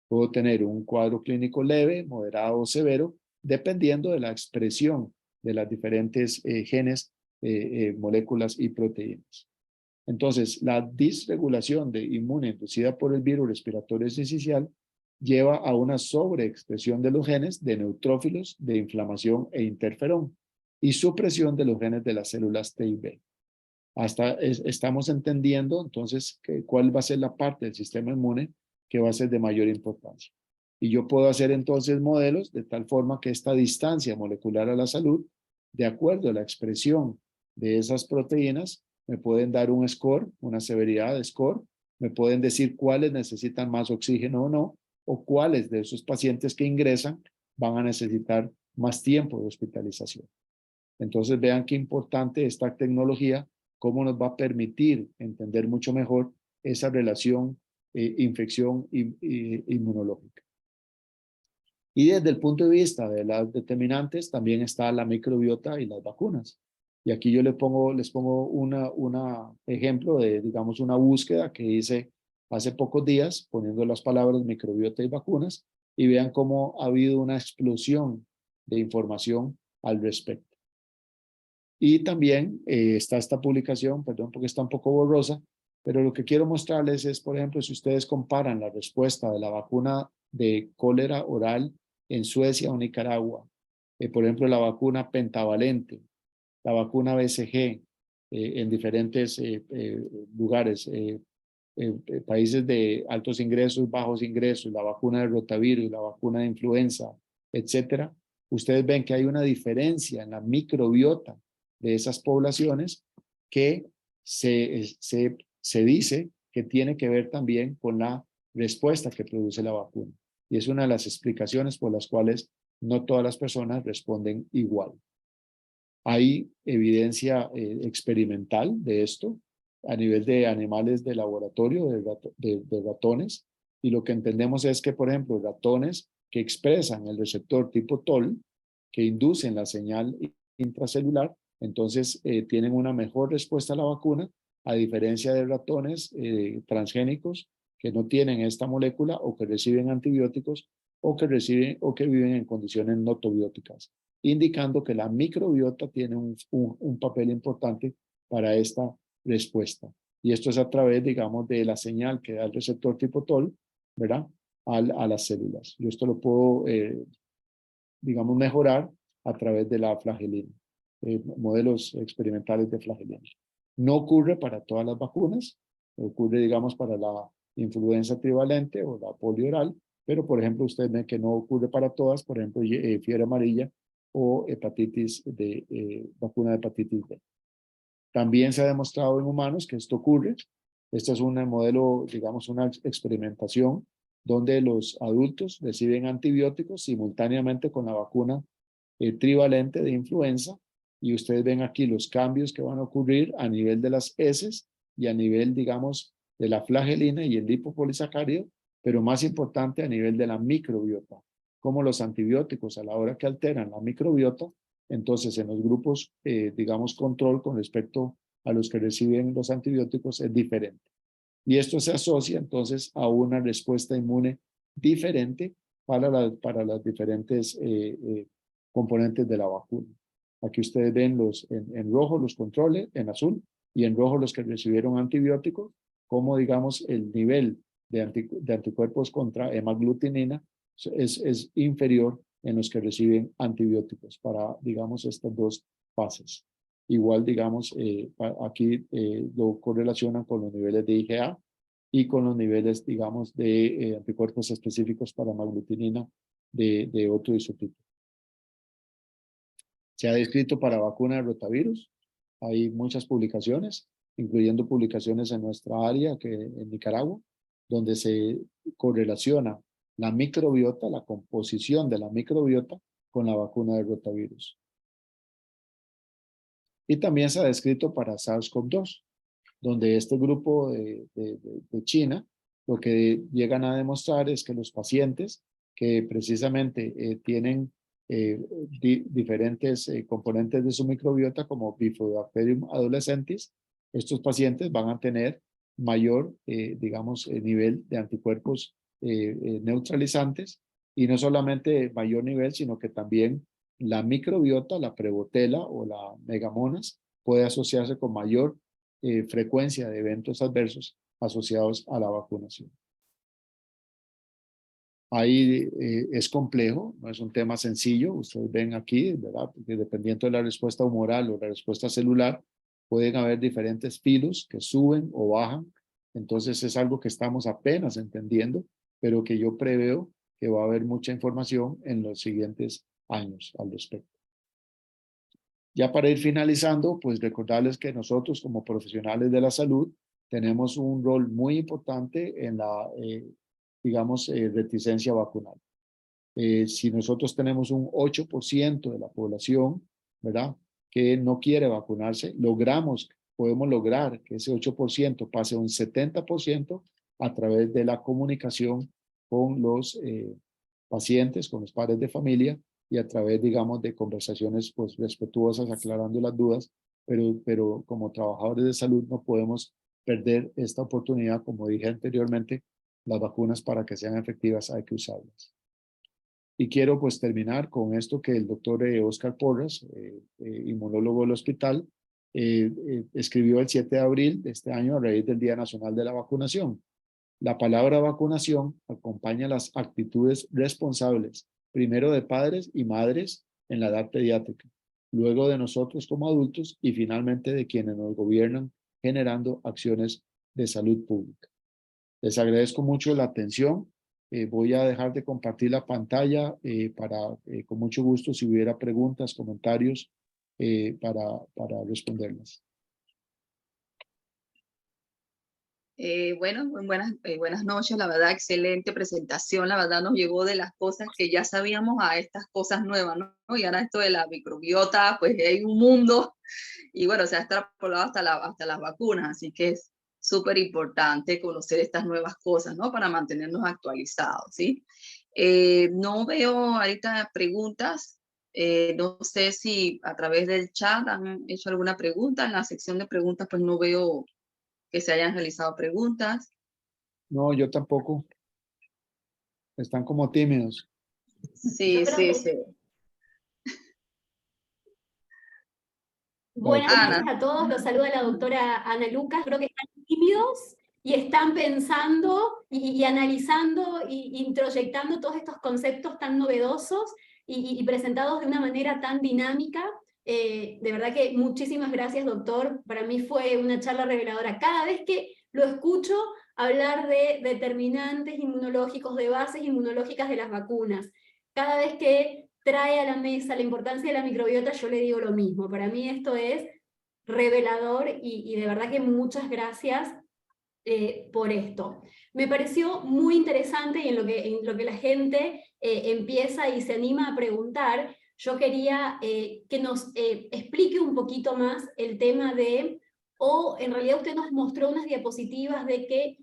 Puedo tener un cuadro clínico leve, moderado o severo, dependiendo de la expresión de las diferentes genes, moléculas y proteínas. Entonces, la disregulación de inmune inducida por el virus respiratorio sincicial lleva a una sobreexpresión de los genes de neutrófilos, de inflamación e interferón y supresión de los genes de las células T y B. Estamos entendiendo entonces cuál va a ser la parte del sistema inmune que va a ser de mayor importancia. Y yo puedo hacer entonces modelos de tal forma que esta distancia molecular a la salud, de acuerdo a la expresión de esas proteínas, me pueden dar un score, una severidad de score, me pueden decir cuáles necesitan más oxígeno o no, o cuáles de esos pacientes que ingresan van a necesitar más tiempo de hospitalización. Entonces vean qué importante esta tecnología, cómo nos va a permitir entender mucho mejor esa relación infección inmunológica. Y desde el punto de vista de las determinantes, también está la microbiota y las vacunas. Y aquí yo les pongo un ejemplo de, digamos, una búsqueda que hice hace pocos días, poniendo las palabras microbiota y vacunas, y vean cómo ha habido una explosión de información al respecto. Y también está esta publicación, perdón porque está un poco borrosa, pero lo que quiero mostrarles es, por ejemplo, si ustedes comparan la respuesta de la vacuna de cólera oral en Suecia o Nicaragua, por ejemplo, la vacuna pentavalente, la vacuna BCG en diferentes lugares, países de altos ingresos, bajos ingresos, la vacuna de rotavirus, la vacuna de influenza, etcétera, ustedes ven que hay una diferencia en la microbiota de esas poblaciones que se dice que tiene que ver también con la respuesta que produce la vacuna. Y es una de las explicaciones por las cuales no todas las personas responden igual. Hay evidencia experimental de esto a nivel de animales de laboratorio, de ratones, y lo que entendemos es que, por ejemplo, ratones que expresan el receptor tipo TOL, que inducen la señal intracelular, entonces tienen una mejor respuesta a la vacuna, a diferencia de ratones transgénicos que no tienen esta molécula o que reciben antibióticos o que viven en condiciones notobióticas, indicando que la microbiota tiene un papel importante para esta respuesta. Y esto es a través, digamos, de la señal que da el receptor tipo TOL, ¿verdad? A las células. Yo esto lo puedo, digamos, mejorar a través de la flagelina, modelos experimentales de flagelina. No ocurre para todas las vacunas, ocurre, digamos, para la influenza trivalente o la polio oral, pero, por ejemplo, ustedes ven que no ocurre para todas, por ejemplo, fiebre amarilla o vacuna de hepatitis B. También se ha demostrado en humanos que esto ocurre. Este es un modelo, digamos, una experimentación donde los adultos reciben antibióticos simultáneamente con la vacuna trivalente de influenza, y ustedes ven aquí los cambios que van a ocurrir a nivel de las heces y a nivel, digamos, de la flagelina y el lipopolisacárido, pero más importante a nivel de la microbiota, como los antibióticos a la hora que alteran la microbiota. Entonces, en los grupos, digamos, control con respecto a los que reciben los antibióticos es diferente. Y esto se asocia entonces a una respuesta inmune diferente para las diferentes componentes de la vacuna. Aquí ustedes ven en rojo los controles, en azul, y en rojo los que recibieron antibióticos, como digamos el nivel de anticuerpos contra hemaglutinina es inferior en los que reciben antibióticos para, digamos, estas dos fases. Igual, digamos, aquí lo correlacionan con los niveles de IgA y con los niveles, digamos, de anticuerpos específicos para hemaglutinina de otro isotipo. Se ha descrito para vacuna de rotavirus. Hay muchas publicaciones, incluyendo publicaciones en nuestra área, en Nicaragua, donde se correlaciona la microbiota, la composición de la microbiota con la vacuna de rotavirus. Y también se ha descrito para SARS-CoV-2, donde este grupo de China lo que llegan a demostrar es que los pacientes que precisamente tienen diferentes componentes de su microbiota como Bifidobacterium adolescens. Estos pacientes van a tener mayor, digamos, nivel de anticuerpos neutralizantes, y no solamente mayor nivel, sino que también la microbiota, la Prevotella o la Megamonas, puede asociarse con mayor frecuencia de eventos adversos asociados a la vacunación. Ahí es complejo, no es un tema sencillo. Ustedes ven aquí, ¿verdad? Porque dependiendo de la respuesta humoral o la respuesta celular, pueden haber diferentes filos que suben o bajan. Entonces es algo que estamos apenas entendiendo, pero que yo preveo que va a haber mucha información en los siguientes años al respecto. Ya para ir finalizando, pues recordarles que nosotros como profesionales de la salud tenemos un rol muy importante en la digamos, reticencia vacunal. Si nosotros tenemos un 8% de la población, ¿verdad?, que no quiere vacunarse, podemos lograr que ese 8% pase a un 70% a través de la comunicación con los pacientes, con los padres de familia, y a través, digamos, de conversaciones pues respetuosas, aclarando las dudas, pero como trabajadores de salud no podemos perder esta oportunidad. Como dije anteriormente, las vacunas, para que sean efectivas, hay que usarlas. Y quiero pues terminar con esto que el doctor Oscar Porras, inmunólogo del hospital, escribió el 7 de abril de este año a raíz del Día Nacional de la Vacunación. La palabra vacunación acompaña las actitudes responsables, primero de padres y madres en la edad pediátrica, luego de nosotros como adultos y finalmente de quienes nos gobiernan, generando acciones de salud pública. Les agradezco mucho la atención. Voy a dejar de compartir la pantalla con mucho gusto, si hubiera preguntas, comentarios, para responderlas. Bueno, buenas noches. La verdad, excelente presentación. La verdad, nos llevó de las cosas que ya sabíamos a estas cosas nuevas, ¿no? Y ahora esto de la microbiota, pues hay un mundo, y bueno, se ha extrapolado hasta las vacunas, así que es súper importante conocer estas nuevas cosas, ¿no? Para mantenernos actualizados, ¿sí? No veo ahorita preguntas. No sé si a través del chat han hecho alguna pregunta. En la sección de preguntas, pues no veo que se hayan realizado preguntas. No, yo tampoco. Están como tímidos. Sí, sí, sí. Buenas Ana. noches a todos, los saluda la doctora Ana Lucas. Creo que están tímidos y están pensando y analizando y introyectando todos estos conceptos tan novedosos y presentados de una manera tan dinámica. De verdad que muchísimas gracias, doctor. Para mí fue una charla reveladora. Cada vez que lo escucho hablar de determinantes inmunológicos, de bases inmunológicas de las vacunas, cada vez que trae a la mesa la importancia de la microbiota, yo le digo lo mismo. Para mí esto es revelador y de verdad que muchas gracias por esto. Me pareció muy interesante, y en lo que la gente empieza y se anima a preguntar, yo quería que nos explique un poquito más el tema o en realidad usted nos mostró unas diapositivas de que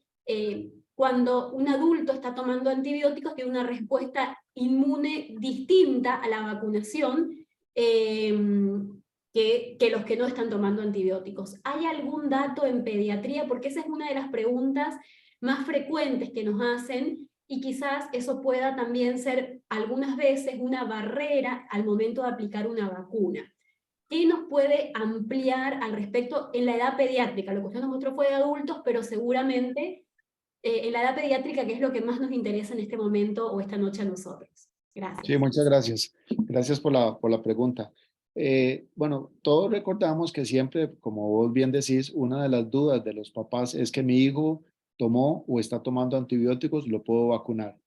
cuando un adulto está tomando antibióticos tiene una respuesta inmune distinta a la vacunación que los que no están tomando antibióticos. ¿Hay algún dato en pediatría? Porque esa es una de las preguntas más frecuentes que nos hacen, y quizás eso pueda también ser algunas veces una barrera al momento de aplicar una vacuna. ¿Qué nos puede ampliar al respecto en la edad pediátrica? Lo que usted nos mostró fue de adultos, pero seguramente en la edad pediátrica, que es lo que más nos interesa en este momento o esta noche a nosotros. Gracias. Sí, muchas gracias. Gracias por la pregunta. Bueno, todos recordamos que siempre, como vos bien decís, una de las dudas de los papás es que mi hijo tomó o está tomando antibióticos, ¿lo puedo vacunar?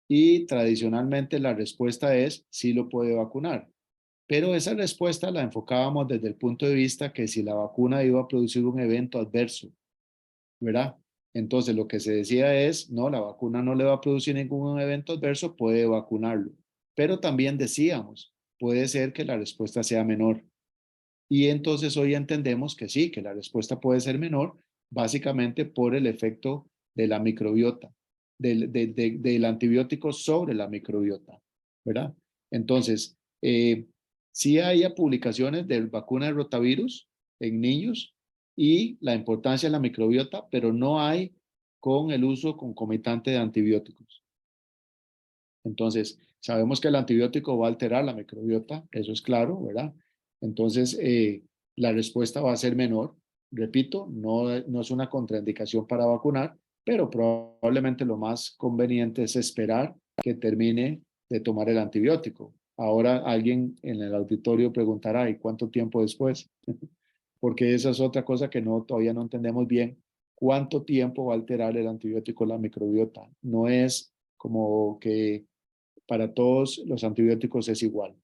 Y tradicionalmente la respuesta es sí, lo puede vacunar. Pero esa respuesta la enfocábamos desde el punto de vista que si la vacuna iba a producir un evento adverso, ¿verdad? Entonces lo que se decía es, no, la vacuna no le va a producir ningún evento adverso, puede vacunarlo. Pero también decíamos, puede ser que la respuesta sea menor. Y entonces hoy entendemos que sí, que la respuesta puede ser menor, básicamente por el efecto de la microbiota, del antibiótico sobre la microbiota, ¿verdad? Entonces, sí hay publicaciones de vacuna de rotavirus en niños y la importancia de la microbiota, pero no hay con el uso concomitante de antibióticos. Entonces, sabemos que el antibiótico va a alterar la microbiota, eso es claro, ¿verdad? Entonces, la respuesta va a ser menor. Repito, no es una contraindicación para vacunar, pero probablemente lo más conveniente es esperar que termine de tomar el antibiótico. Ahora alguien en el auditorio preguntará, ¿y cuánto tiempo después? Porque esa es otra cosa que todavía no entendemos bien. ¿Cuánto tiempo va a alterar el antibiótico la microbiota? No es como que para todos los antibióticos es igual.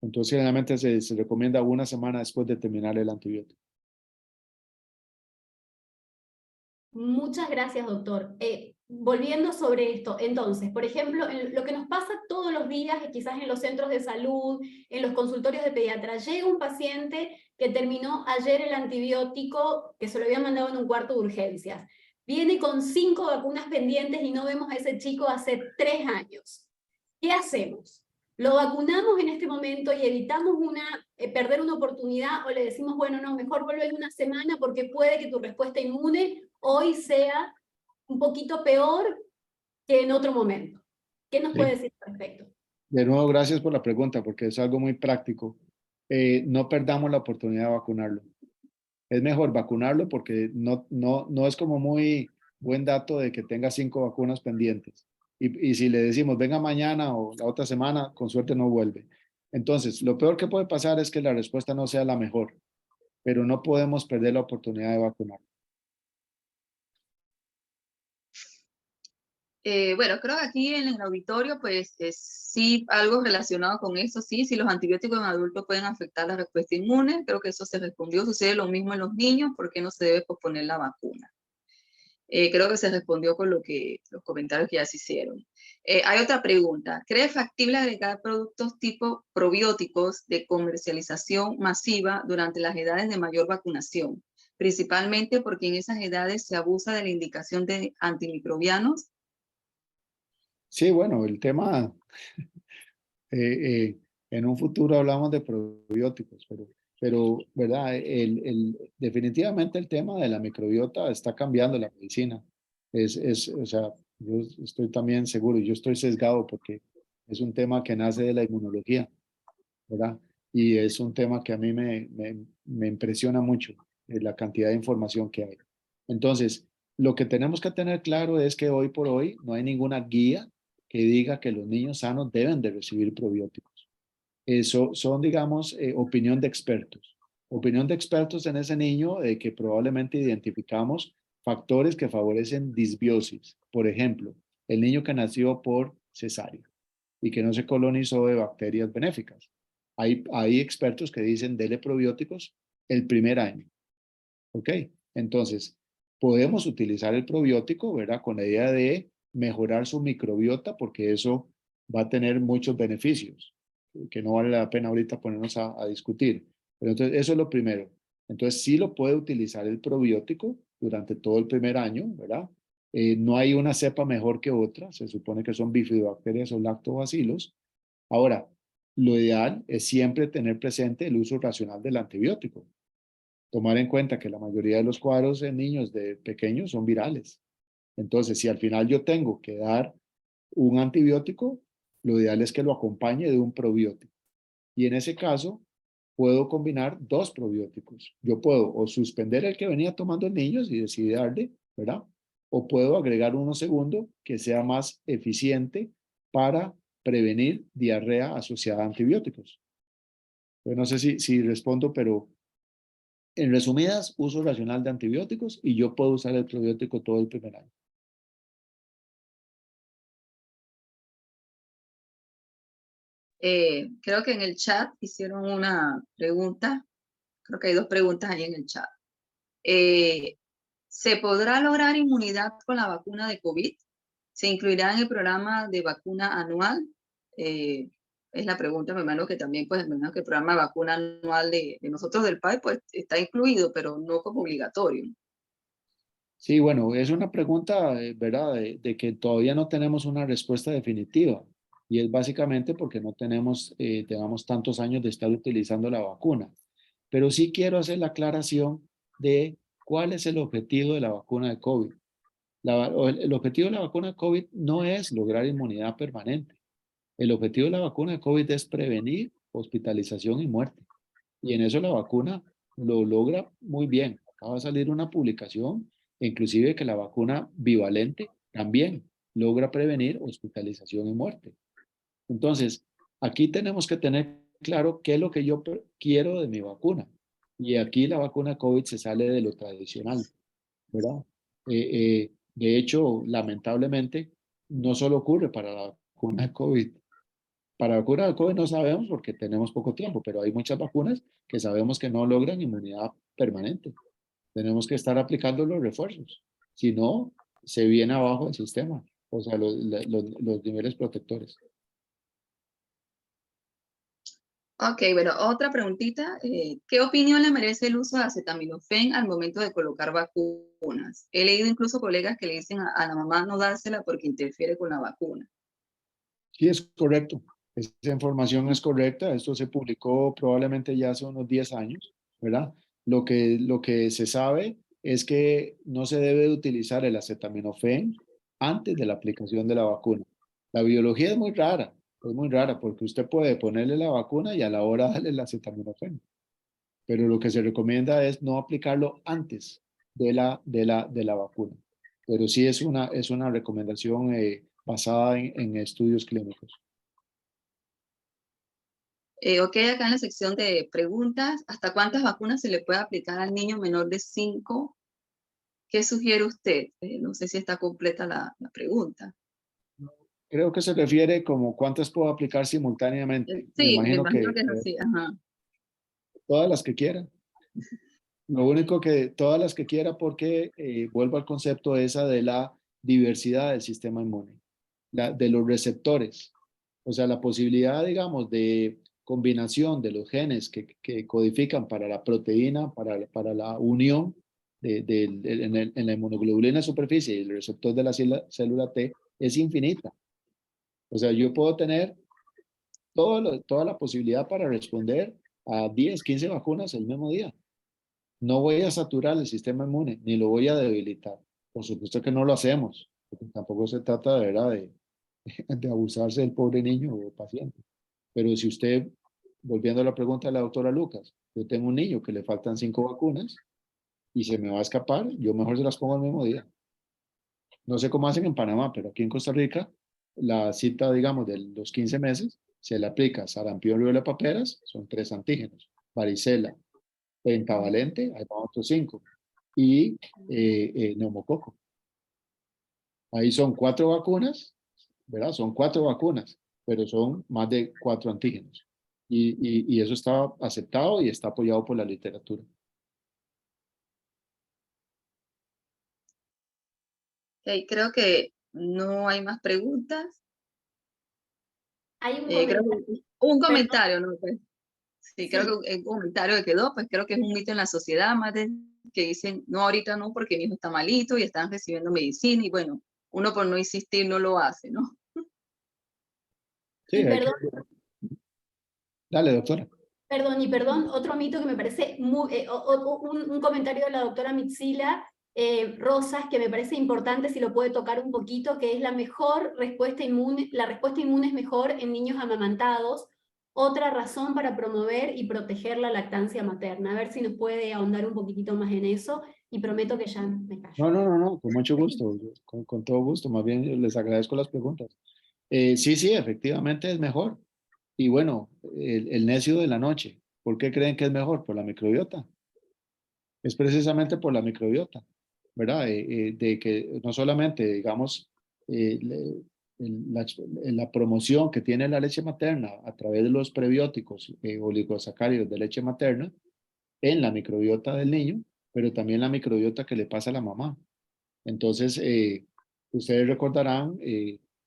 Entonces, generalmente se recomienda una semana después de terminar el antibiótico. Muchas gracias, doctor. Volviendo sobre esto, entonces, por ejemplo, lo que nos pasa todos los días, quizás en los centros de salud, en los consultorios de pediatra, llega un paciente que terminó ayer el antibiótico, que se lo habían mandado en un cuarto de urgencias. Viene con 5 vacunas pendientes y no vemos a ese chico hace 3 años. ¿Qué hacemos? ¿Lo vacunamos en este momento y evitamos perder una oportunidad, o le decimos, bueno, no, mejor vuelve en una semana porque puede que tu respuesta inmune hoy sea un poquito peor que en otro momento? ¿Qué nos puede decir al respecto? De nuevo, gracias por la pregunta, porque es algo muy práctico. No perdamos la oportunidad de vacunarlo. Es mejor vacunarlo porque no es como muy buen dato de que tenga 5 vacunas pendientes. Y si le decimos, venga mañana o la otra semana, con suerte no vuelve. Entonces, lo peor que puede pasar es que la respuesta no sea la mejor, pero no podemos perder la oportunidad de vacunar. Bueno, creo que aquí en el auditorio, pues sí, algo relacionado con eso, sí, si los antibióticos en adultos pueden afectar la respuesta inmune, creo que eso se respondió. Sucede lo mismo en los niños, ¿por qué no se debe posponer la vacuna? Creo que se respondió con los comentarios que ya se hicieron. Hay otra pregunta. ¿Cree factible agregar productos tipo probióticos de comercialización masiva durante las edades de mayor vacunación? Principalmente porque en esas edades se abusa de la indicación de antimicrobianos. Sí, bueno, el tema, en un futuro hablamos de probióticos, pero ¿verdad? Definitivamente el tema de la microbiota está cambiando la medicina. O sea, yo estoy también seguro, yo estoy sesgado porque es un tema que nace de la inmunología, ¿verdad? Y es un tema que a mí me impresiona mucho, la cantidad de información que hay. Entonces, lo que tenemos que tener claro es que hoy por hoy no hay ninguna guía que diga que los niños sanos deben de recibir probióticos. Eso son, digamos, opinión de expertos. Opinión de expertos en ese niño de que probablemente identificamos factores que favorecen disbiosis. Por ejemplo, el niño que nació por cesárea y que no se colonizó de bacterias benéficas. Hay expertos que dicen dele probióticos el primer año. ¿Ok? Entonces, podemos utilizar el probiótico, ¿verdad? Con la idea de mejorar su microbiota porque eso va a tener muchos beneficios que no vale la pena ahorita ponernos a discutir. Pero entonces, eso es lo primero. Entonces, sí lo puede utilizar el probiótico durante todo el primer año, ¿verdad? No hay una cepa mejor que otra, se supone que son bifidobacterias o lactobacilos. Ahora, lo ideal es siempre tener presente el uso racional del antibiótico. Tomar en cuenta que la mayoría de los cuadros en niños de pequeños son virales. Entonces, si al final yo tengo que dar un antibiótico, lo ideal es que lo acompañe de un probiótico. Y en ese caso, puedo combinar 2 probióticos. Yo puedo o suspender el que venía tomando en niños y decidir darle, ¿verdad? O puedo agregar uno segundo que sea más eficiente para prevenir diarrea asociada a antibióticos. Yo no sé si respondo, pero en resumidas, uso racional de antibióticos y yo puedo usar el probiótico todo el primer año. Creo que en el chat hicieron una pregunta. Creo que hay 2 preguntas ahí en el chat. ¿Se podrá lograr inmunidad con la vacuna de COVID? ¿Se incluirá en el programa de vacuna anual? Es la pregunta, me imagino que también, pues, me imagino que el programa de vacuna anual de nosotros del PAI, pues, está incluido, pero no como obligatorio. Sí, bueno, es una pregunta, ¿verdad? De que todavía no tenemos una respuesta definitiva. y es básicamente porque no tenemos, digamos, tantos años de estar utilizando la vacuna. Pero sí quiero hacer la aclaración de cuál es el objetivo de la vacuna de COVID. El objetivo de la vacuna de COVID no es lograr inmunidad permanente. El objetivo de la vacuna de COVID es prevenir hospitalización y muerte. Y en eso la vacuna lo logra muy bien. Acaba de salir una publicación, inclusive que la vacuna bivalente también logra prevenir hospitalización y muerte. Entonces, aquí tenemos que tener claro qué es lo que yo quiero de mi vacuna. Y aquí la vacuna COVID se sale de lo tradicional, ¿verdad? De hecho, lamentablemente, no solo ocurre para la vacuna de COVID. Para la vacuna de COVID no sabemos porque tenemos poco tiempo, pero hay muchas vacunas que sabemos que no logran inmunidad permanente. Tenemos que estar aplicando los refuerzos. Si no, se viene abajo el sistema, o sea, los niveles protectores. Ok, bueno, otra preguntita. ¿Qué opinión le merece el uso de acetaminofén al momento de colocar vacunas? He leído incluso colegas que le dicen a la mamá no dársela porque interfiere con la vacuna. Sí, es correcto. Esa información es correcta. Esto se publicó probablemente ya hace unos 10 años, ¿verdad? Lo que se sabe es que no se debe utilizar el acetaminofén antes de la aplicación de la vacuna. La biología es muy rara porque usted puede ponerle la vacuna y a la hora darle el acetaminofén. Pero lo que se recomienda es no aplicarlo antes de la vacuna. Pero sí es una recomendación basada en estudios clínicos. Ok, acá en la sección de preguntas, ¿hasta cuántas vacunas se le puede aplicar al niño menor de 5? ¿Qué sugiere usted? No sé si está completa la pregunta. Creo que se refiere como cuántas puedo aplicar simultáneamente. Me Sí, me imagino imagino que que es así. Ajá. todas las que quiera. Lo único que todas las que quiera porque vuelvo al concepto esa de la diversidad del sistema inmune, de los receptores. O sea, la posibilidad, digamos, de combinación de los genes que codifican para la proteína, para la unión en la inmunoglobulina de superficie y el receptor de la célula T es infinita. O sea, yo puedo tener toda la posibilidad para responder a 10, 15 vacunas el mismo día. No voy a saturar el sistema inmune, ni lo voy a debilitar. Por supuesto que no lo hacemos, porque tampoco se trata de verdad de abusarse del pobre niño o paciente. Pero si usted, volviendo a la pregunta de la doctora Lucas, yo tengo un niño que le faltan 5 vacunas y se me va a escapar, yo mejor se las pongo al mismo día. No sé cómo hacen en Panamá, pero aquí en Costa Rica, la cita, digamos, de los 15 meses, se le aplica sarampión, rubiola, paperas, son 3 antígenos, varicela, pentavalente, ahí van otros 5, y neumococo. Ahí son 4 vacunas, ¿verdad? Son 4 vacunas, pero son más de 4 antígenos. Y eso está aceptado y está apoyado por la literatura. Ok, creo que no hay más preguntas. Hay un Creo comentario, que un perdón, comentario, ¿no? Pues, sí, creo sí. que el comentario que quedó, pues creo que es un mito en la sociedad, más de que dicen, no, ahorita no, porque mi hijo está malito y están recibiendo medicina, y bueno, uno por no insistir no lo hace, ¿no? Sí, Y hay que... perdón, Dale, doctora. perdón, y perdón, otro mito que me parece muy, un comentario de la doctora Mitsila Rosas que me parece importante si lo puede tocar un poquito, que es la mejor respuesta inmune, la respuesta inmune es mejor en niños amamantados, otra razón para promover y proteger la lactancia materna. A ver si nos puede ahondar un poquitito más en eso y prometo que ya me callo. No, con mucho gusto, con todo gusto. Más bien les agradezco las preguntas. Sí, efectivamente es mejor. Y bueno, el necio de la noche, ¿por qué creen que es mejor? Por la microbiota. Es precisamente por la microbiota, ¿verdad? De que no solamente, digamos, la promoción que tiene la leche materna a través de los prebióticos oligosacáridos de leche materna en la microbiota del niño, pero también la microbiota que le pasa a la mamá. Entonces, ustedes recordarán,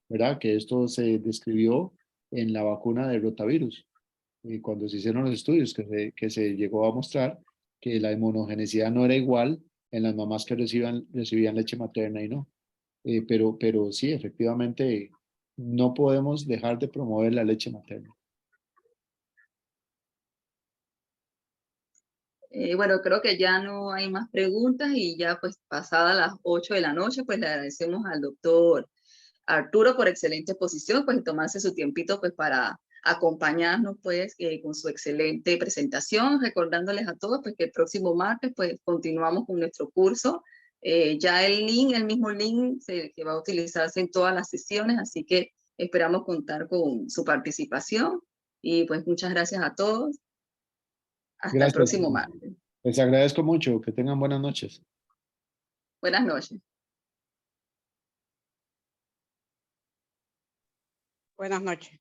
¿verdad? Que esto se describió en la vacuna de rotavirus, cuando se hicieron los estudios, que se llegó a mostrar que la inmunogenicidad no era igual en las mamás que recibían leche materna y no. Pero sí, efectivamente, no podemos dejar de promover la leche materna. Bueno, creo que ya no hay más preguntas y ya pues pasadas las 8 de la noche, pues le agradecemos al doctor Arturo por excelente exposición, pues y tomarse su tiempito pues para acompañarnos pues con su excelente presentación, recordándoles a todos pues que el próximo martes pues continuamos con nuestro curso. Ya el link, el mismo link que va a utilizarse en todas las sesiones, así que esperamos contar con su participación y pues muchas gracias a todos. Hasta el Gracias. próximo martes. Les agradezco mucho. Que tengan buenas noches. Buenas noches. Buenas noches.